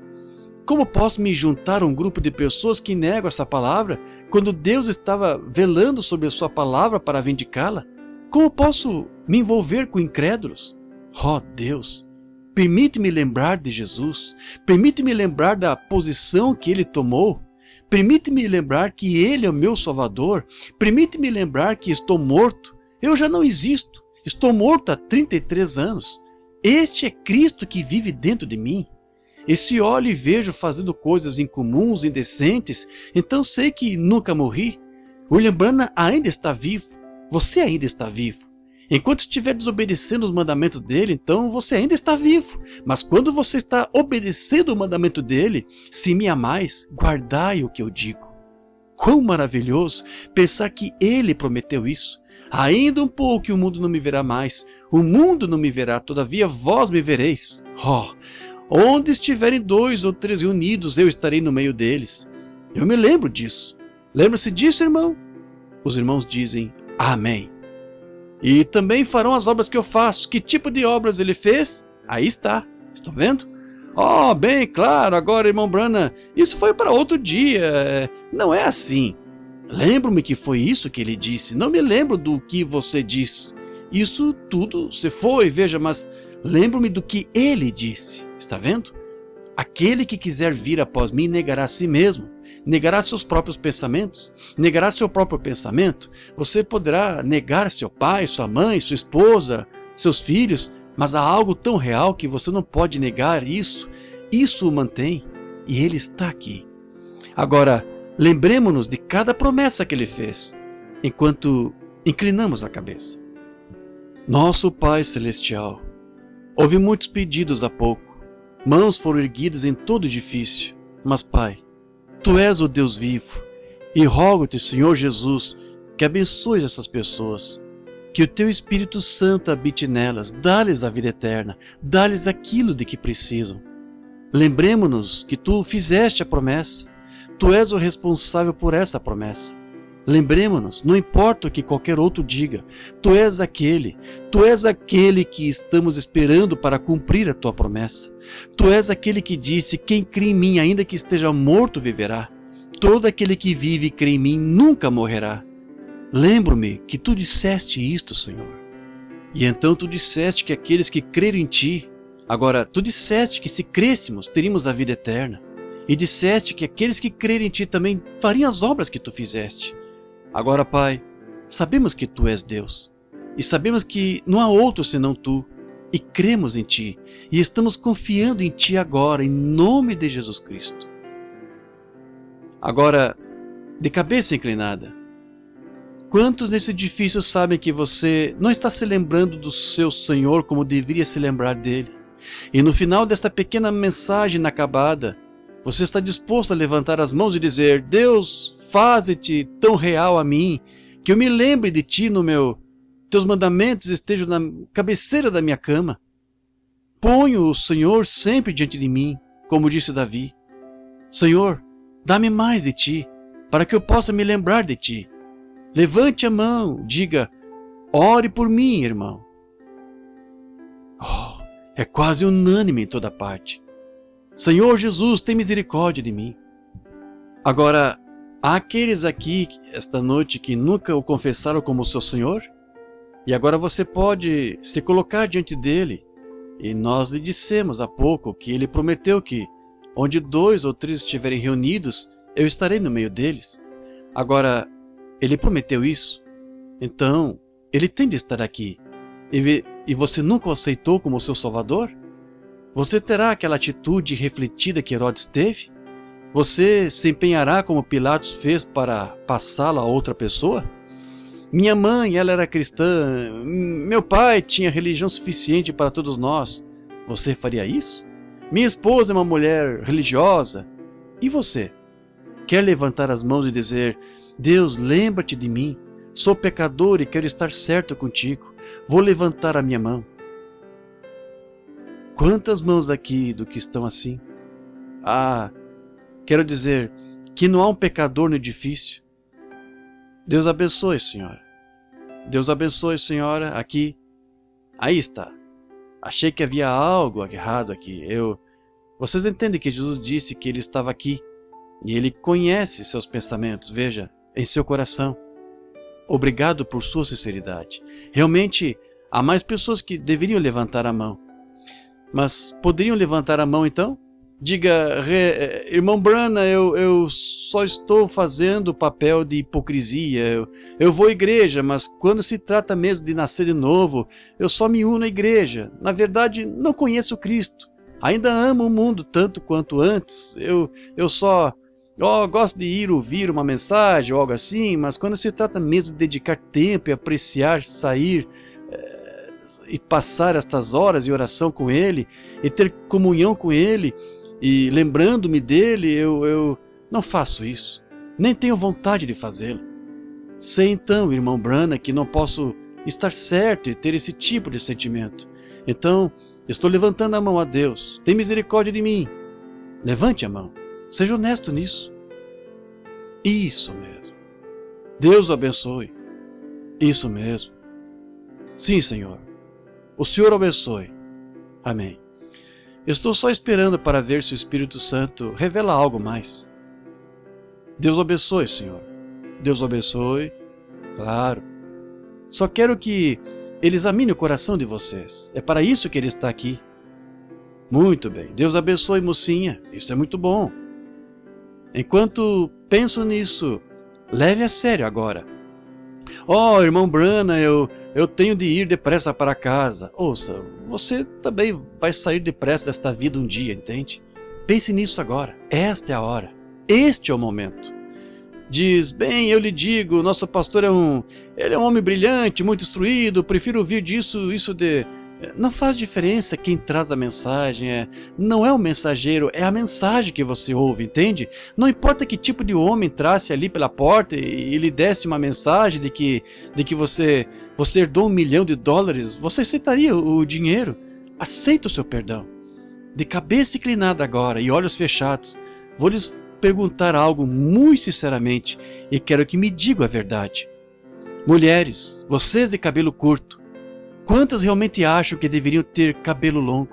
Como posso me juntar a um grupo de pessoas que negam essa palavra, quando Deus estava velando sobre a sua palavra para vindicá-la? Como posso me envolver com incrédulos? Deus, permite-me lembrar de Jesus, permite-me lembrar da posição que Ele tomou, Permite-me lembrar que Ele é o meu Salvador. Permite-me lembrar que estou morto. Eu já não existo. Estou morto há 33 anos. Este é Cristo que vive dentro de mim. E se olho e vejo fazendo coisas incomuns, indecentes, então sei que nunca morri. William Branham ainda está vivo. Você ainda está vivo. Enquanto estiver desobedecendo os mandamentos dele, então você ainda está vivo. Mas quando você está obedecendo o mandamento dele, se me amais, guardai o que eu digo. Quão maravilhoso pensar que ele prometeu isso. Ainda um pouco e o mundo não me verá mais. O mundo não me verá, todavia vós me vereis. Onde estiverem 2 ou 3 reunidos, eu estarei no meio deles. Eu me lembro disso. Lembra-se disso, irmão? Os irmãos dizem amém. E também farão as obras que eu faço. Que tipo de obras ele fez? Aí está. Estão vendo? Bem, claro, agora, irmão Branham, isso foi para outro dia. Não é assim. Lembro-me que foi isso que ele disse. Não me lembro do que você disse. Isso tudo se foi, veja, mas lembro-me do que ele disse. Está vendo? Aquele que quiser vir após mim negará a si mesmo. Negará seus próprios pensamentos, negará seu próprio pensamento. Você poderá negar seu pai, sua mãe, sua esposa, seus filhos, mas há algo tão real que você não pode negar isso. Isso o mantém e ele está aqui. Agora, lembremos-nos de cada promessa que ele fez, enquanto inclinamos a cabeça. Nosso Pai Celestial, houve muitos pedidos há pouco. Mãos foram erguidas em todo edifício, mas Pai, Tu és o Deus vivo, e rogo-te, Senhor Jesus, que abençoes essas pessoas, que o Teu Espírito Santo habite nelas, dá-lhes a vida eterna, dá-lhes aquilo de que precisam. Lembremos-nos que Tu fizeste a promessa, Tu és o responsável por essa promessa. Lembremos-nos, não importa o que qualquer outro diga, Tu és aquele que estamos esperando para cumprir a Tua promessa. Tu és aquele que disse, quem crê em mim, ainda que esteja morto, viverá. Todo aquele que vive e crê em mim nunca morrerá. Lembro-me que Tu disseste isto, Senhor. E então Tu disseste que aqueles que creram em Ti, agora Tu disseste que se crêssemos, teríamos a vida eterna. E disseste que aqueles que crerem em Ti também fariam as obras que Tu fizeste. Agora, Pai, sabemos que Tu és Deus, e sabemos que não há outro senão Tu, e cremos em Ti, e estamos confiando em Ti agora, em nome de Jesus Cristo. Agora, de cabeça inclinada, quantos nesse edifício sabem que você não está se lembrando do seu Senhor como deveria se lembrar dele? E no final desta pequena mensagem inacabada, você está disposto a levantar as mãos e dizer, Deus, faze-te tão real a mim, que eu me lembre de Ti Teus mandamentos estejam na cabeceira da minha cama. Ponho o Senhor sempre diante de mim, como disse Davi. Senhor, dá-me mais de Ti, para que eu possa me lembrar de Ti. Levante a mão, diga, ore por mim, irmão. É quase unânime em toda parte. Senhor Jesus, tem misericórdia de mim. Agora, há aqueles aqui, esta noite, que nunca o confessaram como seu Senhor? E agora você pode se colocar diante dele. E nós lhe dissemos há pouco que ele prometeu que, onde 2 ou 3 estiverem reunidos, eu estarei no meio deles. Agora, ele prometeu isso. Então, ele tem de estar aqui. E você nunca o aceitou como seu Salvador? Você terá aquela atitude refletida que Herodes teve? Você se empenhará como Pilatos fez para passá-la a outra pessoa? Minha mãe, ela era cristã. Meu pai tinha religião suficiente para todos nós. Você faria isso? Minha esposa é uma mulher religiosa. E você? Quer levantar as mãos e dizer, Deus, lembra-te de mim. Sou pecador e quero estar certo contigo. Vou levantar a minha mão. Quantas mãos aqui do que estão assim? Quero dizer que não há um pecador no edifício. Deus abençoe, senhora. Deus abençoe, senhora, aqui. Aí está. Achei que havia algo errado aqui. Vocês entendem que Jesus disse que Ele estava aqui. E Ele conhece seus pensamentos, veja, em seu coração. Obrigado por sua sinceridade. Realmente, há mais pessoas que deveriam levantar a mão. Mas poderiam levantar a mão então? Diga, irmão Branham, eu só estou fazendo o papel de hipocrisia. Eu vou à igreja, mas quando se trata mesmo de nascer de novo, eu só me uno à igreja. Na verdade, não conheço Cristo. Ainda amo o mundo tanto quanto antes. Eu só gosto de ir ouvir uma mensagem ou algo assim, mas quando se trata mesmo de dedicar tempo e apreciar, sair e passar estas horas em oração com Ele e ter comunhão com Ele, e lembrando-me dele, eu não faço isso, nem tenho vontade de fazê-lo. Sei então, irmão Branham, que não posso estar certo e ter esse tipo de sentimento. Então, estou levantando a mão a Deus. Tem misericórdia de mim. Levante a mão. Seja honesto nisso. Isso mesmo. Deus o abençoe. Isso mesmo. Sim, Senhor. O Senhor o abençoe. Amém. Estou só esperando para ver se o Espírito Santo revela algo mais. Deus o abençoe, Senhor. Deus o abençoe. Claro. Só quero que Ele examine o coração de vocês. É para isso que Ele está aqui. Muito bem. Deus abençoe, mocinha. Isso é muito bom. Enquanto penso nisso, leve a sério agora. Oh, irmão Branham, eu tenho de ir depressa para casa. Ouça, você também vai sair depressa desta vida um dia, entende? Pense nisso agora. Esta é a hora. Este é o momento. Diz, bem, eu lhe digo, nosso pastor ele é um homem brilhante, muito instruído, prefiro ouvir isso de... Não faz diferença quem traz a mensagem, não é o mensageiro, é a mensagem que você ouve, entende? Não importa que tipo de homem entrasse ali pela porta e lhe desse uma mensagem de que você herdou $1 milhão, você aceitaria o dinheiro? Aceita o seu perdão. De cabeça inclinada agora e olhos fechados, vou lhes perguntar algo muito sinceramente e quero que me digam a verdade. Mulheres, vocês de cabelo curto, quantas realmente acham que deveriam ter cabelo longo?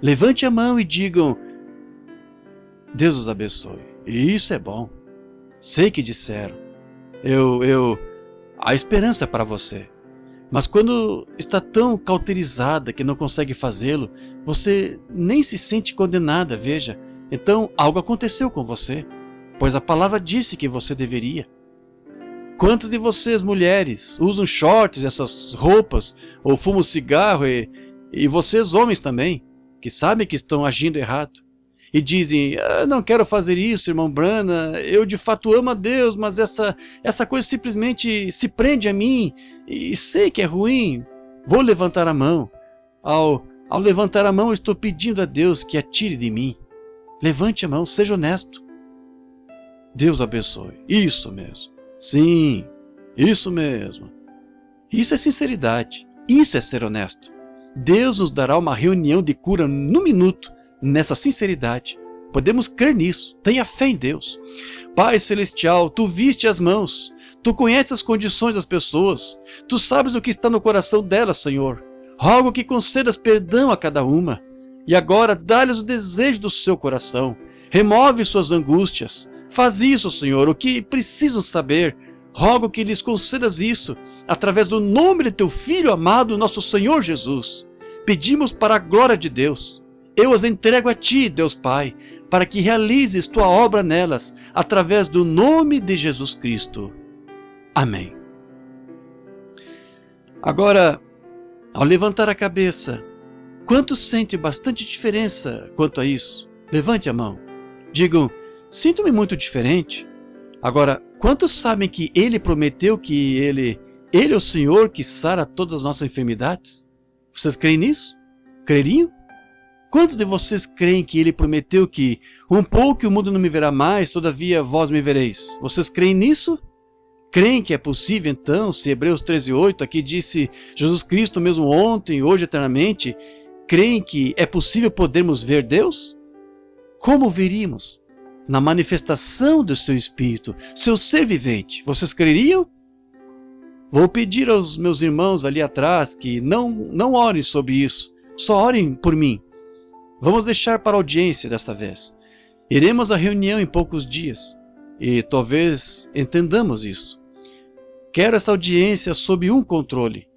Levante a mão e digam, Deus os abençoe. E isso é bom. Sei que disseram. Há esperança para você. Mas quando está tão cauterizada que não consegue fazê-lo, você nem se sente condenada, veja. Então algo aconteceu com você, pois a palavra disse que você deveria. Quantos de vocês, mulheres, usam shorts, essas roupas, ou fumam cigarro, e vocês, homens também, que sabem que estão agindo errado, e dizem, não quero fazer isso, irmão Branham, eu de fato amo a Deus, mas essa coisa simplesmente se prende a mim, e sei que é ruim, vou levantar a mão. Ao levantar a mão, eu estou pedindo a Deus que a tire de mim. Levante a mão, seja honesto. Deus abençoe. Isso mesmo. Sim, isso mesmo. Isso é sinceridade. Isso é ser honesto. Deus nos dará uma reunião de cura no minuto, nessa sinceridade. Podemos crer nisso. Tenha fé em Deus. Pai Celestial, Tu viste as mãos. Tu conheces as condições das pessoas. Tu sabes o que está no coração delas, Senhor. Rogo que concedas perdão a cada uma. E agora dá-lhes o desejo do seu coração. Remove suas angústias. Faz isso, Senhor, o que precisam saber. Rogo que lhes concedas isso, através do nome de Teu Filho amado, nosso Senhor Jesus. Pedimos para a glória de Deus. Eu as entrego a Ti, Deus Pai, para que realizes Tua obra nelas, através do nome de Jesus Cristo. Amém. Agora, ao levantar a cabeça, quantos sentem bastante diferença quanto a isso? Levante a mão. Digam, sinto-me muito diferente. Agora, quantos sabem que Ele prometeu que Ele é o Senhor que sara todas as nossas enfermidades? Vocês creem nisso? Creriam? Quantos de vocês creem que Ele prometeu que um pouco o mundo não me verá mais, todavia vós me vereis? Vocês creem nisso? Creem que é possível então, se Hebreus 13:8 aqui disse Jesus Cristo mesmo ontem, hoje, eternamente, creem que é possível podermos ver Deus? Como veríamos? Na manifestação do seu Espírito, seu ser vivente. Vocês creriam? Vou pedir aos meus irmãos ali atrás que não orem sobre isso, só orem por mim. Vamos deixar para a audiência desta vez. Iremos à reunião em poucos dias e talvez entendamos isso. Quero esta audiência sob um controle.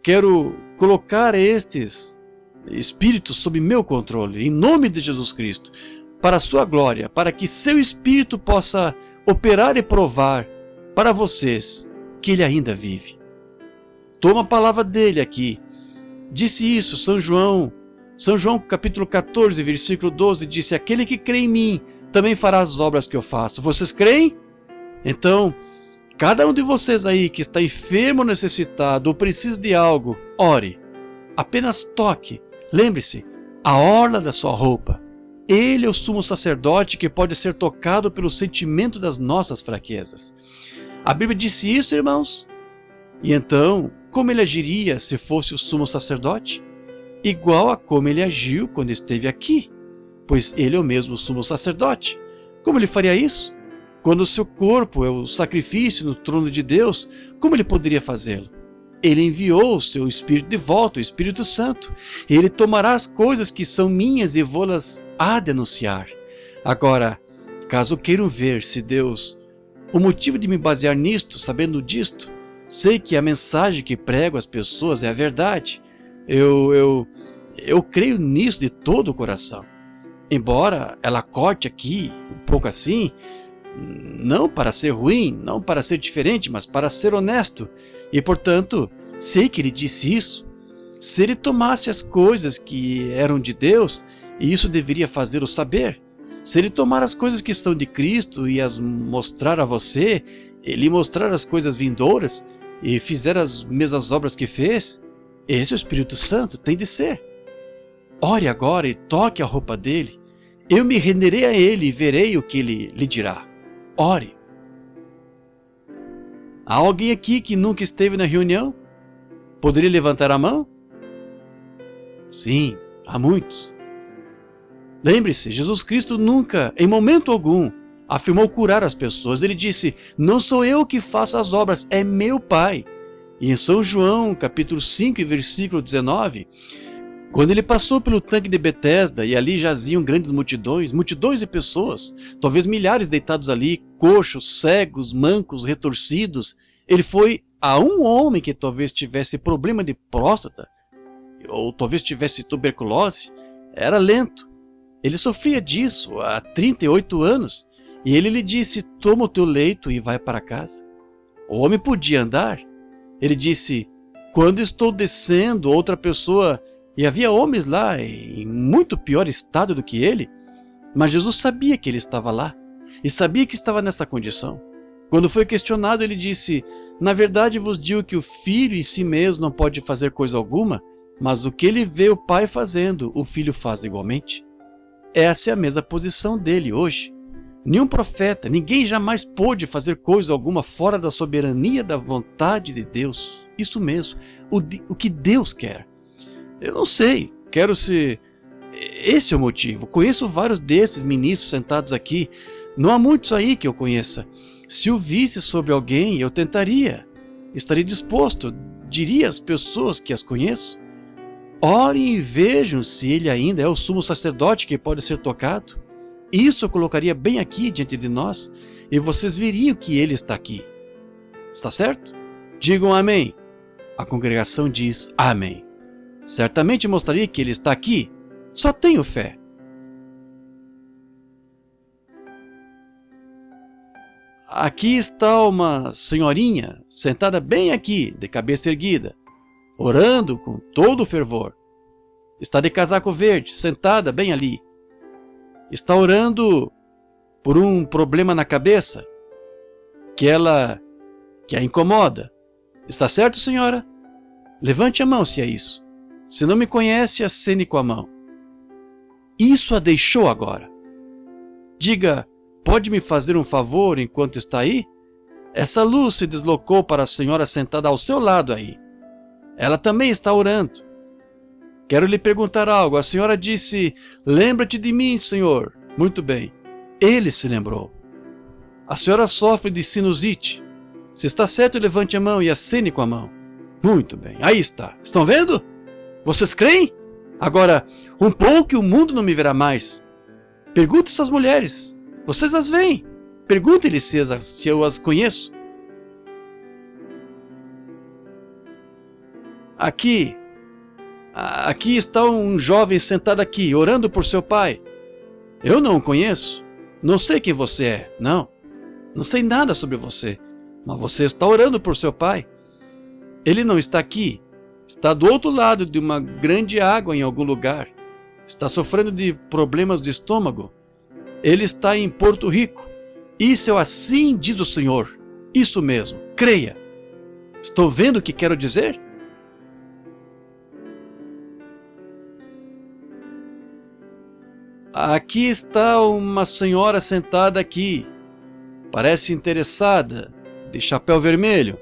Quero colocar estes espíritos sob meu controle, em nome de Jesus Cristo. para a sua glória, para que seu Espírito possa operar e provar para vocês que ele ainda vive. Toma a palavra dele aqui. Disse isso São João capítulo 14, versículo 12, disse: aquele que crê em mim também fará as obras que eu faço. Vocês creem? Então, cada um de vocês aí que está enfermo ou necessitado ou precisa de algo, ore. Apenas toque. Lembre-se, a orla da sua roupa. Ele é o sumo sacerdote que pode ser tocado pelo sentimento das nossas fraquezas. A Bíblia disse isso, irmãos? E então, como ele agiria se fosse o sumo sacerdote? Igual a como ele agiu quando esteve aqui, pois ele é o mesmo sumo sacerdote. Como ele faria isso? Quando o seu corpo é o sacrifício no trono de Deus, como ele poderia fazê-lo? Ele enviou o seu Espírito de volta, o Espírito Santo. Ele tomará as coisas que são minhas e vou-las denunciar. Agora, caso queiram ver se Deus, o motivo de me basear nisto, sabendo disto, sei que a mensagem que prego às pessoas é a verdade. Eu creio nisso de todo o coração. Embora ela corte aqui, um pouco assim, não para ser ruim, não para ser diferente, mas para ser honesto. E, portanto, sei que ele disse isso. Se ele tomasse as coisas que eram de Deus, e isso deveria fazê-lo saber. Se ele tomar as coisas que são de Cristo e as mostrar a você, ele mostrar as coisas vindouras e fizer as mesmas obras que fez, esse é o Espírito Santo, tem de ser. Ore agora e toque a roupa dele. Eu me renderei a ele e verei o que ele lhe dirá. Ore. Há alguém aqui que nunca esteve na reunião? Poderia levantar a mão? Sim, há muitos. Lembre-se, Jesus Cristo nunca, em momento algum, afirmou curar as pessoas. Ele disse: não sou eu que faço as obras, é meu Pai. E em São João, capítulo 5, versículo 19, quando ele passou pelo tanque de Betesda e ali jaziam grandes multidões de pessoas, talvez milhares deitados ali, coxos, cegos, mancos, retorcidos, ele foi a um homem que talvez tivesse problema de próstata, ou talvez tivesse tuberculose. Era lento. Ele sofria disso há 38 anos, e ele lhe disse: toma o teu leito e vai para casa. O homem podia andar. Ele disse: quando estou descendo, outra pessoa... E havia homens lá em muito pior estado do que ele, mas Jesus sabia que ele estava lá e sabia que estava nessa condição. Quando foi questionado, ele disse: na verdade vos digo que o filho em si mesmo não pode fazer coisa alguma, mas o que ele vê o pai fazendo, o filho faz igualmente. Essa é a mesma posição dele hoje. Nenhum profeta, ninguém jamais pôde fazer coisa alguma fora da soberania da vontade de Deus. Isso mesmo, o que Deus quer. Eu não sei, quero ser... Esse é o motivo. Conheço vários desses ministros sentados aqui. Não há muitos aí que eu conheça. Se eu visse sobre alguém, eu tentaria. Estaria disposto, diria às pessoas que as conheço. Orem e vejam se ele ainda é o sumo sacerdote que pode ser tocado. Isso eu colocaria bem aqui diante de nós, e vocês veriam que ele está aqui. Está certo? Digam amém. A congregação diz amém. Certamente mostraria que ele está aqui. Só tenho fé. Aqui está uma senhorinha sentada bem aqui, de cabeça erguida, orando com todo o fervor. Está de casaco verde, sentada bem ali. Está orando por um problema na cabeça que a incomoda. Está certo, senhora? Levante a mão se é isso. Se não me conhece, acene com a mão. Isso a deixou agora. Diga: pode me fazer um favor enquanto está aí? Essa luz se deslocou para a senhora sentada ao seu lado aí. Ela também está orando. Quero lhe perguntar algo. A senhora disse: lembra-te de mim, senhor. Muito bem. Ele se lembrou. A senhora sofre de sinusite. Se está certo, levante a mão e acene com a mão. Muito bem. Aí está. Estão vendo? Vocês creem? Agora, um pouco e o mundo não me verá mais. Pergunte essas mulheres. Vocês as veem. Pergunte-lhes se eu as conheço. Aqui está um jovem sentado aqui, orando por seu pai. Eu não o conheço. Não sei quem você é. Não sei nada sobre você. Mas você está orando por seu pai. Ele não está aqui. Está do outro lado de uma grande água em algum lugar. Está sofrendo de problemas de estômago. Ele está em Porto Rico. Isso é assim diz o Senhor. Isso mesmo. Creia. Estou vendo o que quero dizer? Aqui está uma senhora sentada aqui. Parece interessada, de chapéu vermelho.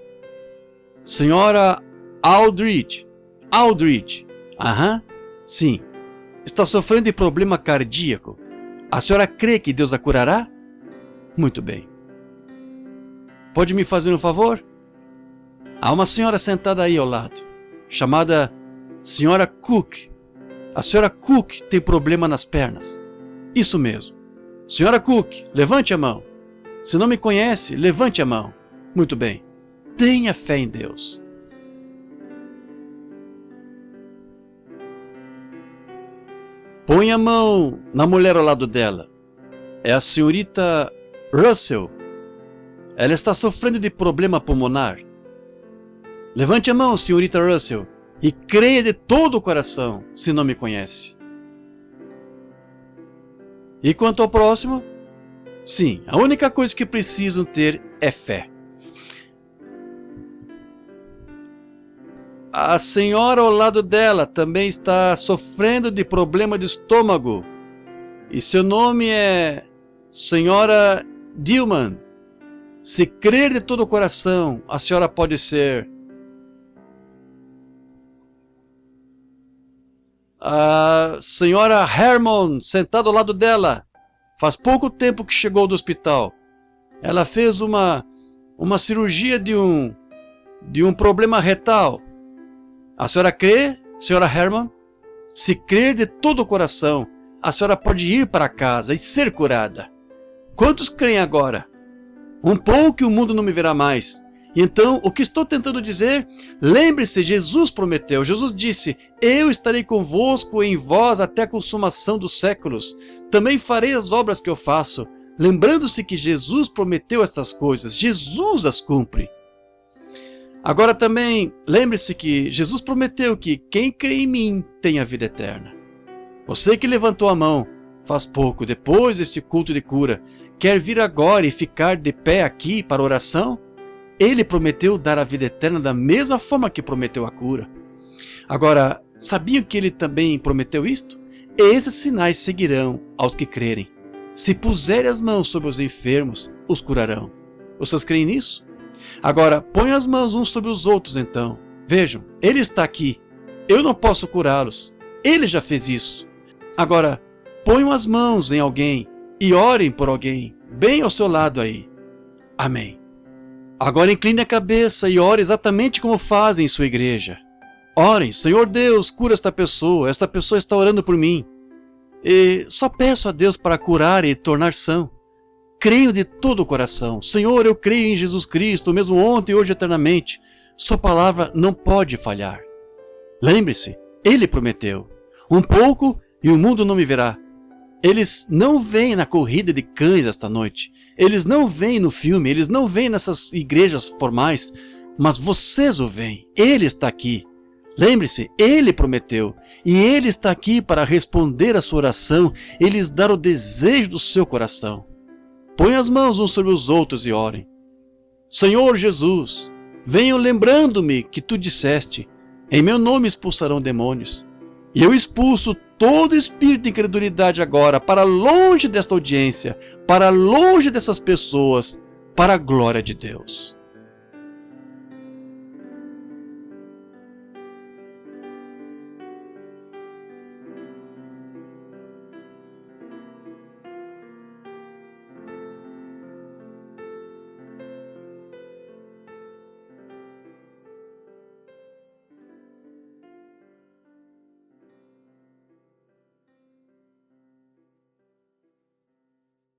Senhora Aldridge. Aldridge. Aham, sim. Está sofrendo de problema cardíaco. A senhora crê que Deus a curará? Muito bem. Pode me fazer um favor? Há uma senhora sentada aí ao lado, chamada Senhora Cook. A senhora Cook tem problema nas pernas. Isso mesmo. Senhora Cook, levante a mão. Se não me conhece, levante a mão. Muito bem. Tenha fé em Deus. Põe a mão na mulher ao lado dela. É a senhorita Russell. Ela está sofrendo de problema pulmonar. Levante a mão, senhorita Russell, e creia de todo o coração, se não me conhece. E quanto ao próximo? Sim, a única coisa que precisam ter é fé. A senhora ao lado dela também está sofrendo de problema de estômago. E seu nome é Senhora Dillman. Se crer de todo o coração, a senhora pode ser. A senhora Hermon, sentada ao lado dela, faz pouco tempo que chegou do hospital. Ela fez uma cirurgia de um problema retal. A senhora crê, senhora Hermon? Se crer de todo o coração, a senhora pode ir para casa e ser curada. Quantos creem agora? Um pouco e o mundo não me verá mais. Então, o que estou tentando dizer? Lembre-se, Jesus prometeu. Jesus disse, eu estarei convosco em vós até a consumação dos séculos. Também farei as obras que eu faço. Lembrando-se que Jesus prometeu essas coisas. Jesus as cumpre. Agora também, lembre-se que Jesus prometeu que quem crê em mim tem a vida eterna. Você que levantou a mão faz pouco, depois deste culto de cura, quer vir agora e ficar de pé aqui para oração? Ele prometeu dar a vida eterna da mesma forma que prometeu a cura. Agora, sabiam que ele também prometeu isto? Esses sinais seguirão aos que crerem. Se puserem as mãos sobre os enfermos, os curarão. Vocês creem nisso? Agora, ponham as mãos uns sobre os outros então. Vejam, ele está aqui. Eu não posso curá-los. Ele já fez isso. Agora, ponham as mãos em alguém e orem por alguém, bem ao seu lado aí. Amém. Agora incline a cabeça e ore exatamente como fazem em sua igreja. Orem, Senhor Deus, cura esta pessoa está orando por mim. E só peço a Deus para curar e tornar são. Creio de todo o coração. Senhor, eu creio em Jesus Cristo, mesmo ontem e hoje eternamente. Sua palavra não pode falhar. Lembre-se, Ele prometeu. Um pouco e o mundo não me verá. Eles não vêm na corrida de cães esta noite. Eles não vêm no filme, eles não vêm nessas igrejas formais, mas vocês o veem. Ele está aqui. Lembre-se, Ele prometeu. E Ele está aqui para responder a sua oração e lhes dar o desejo do seu coração. Põe as mãos uns sobre os outros e orem. Senhor Jesus, venham lembrando-me que Tu disseste, em meu nome expulsarão demônios. E eu expulso todo espírito de incredulidade agora, para longe desta audiência, para longe dessas pessoas, para a glória de Deus.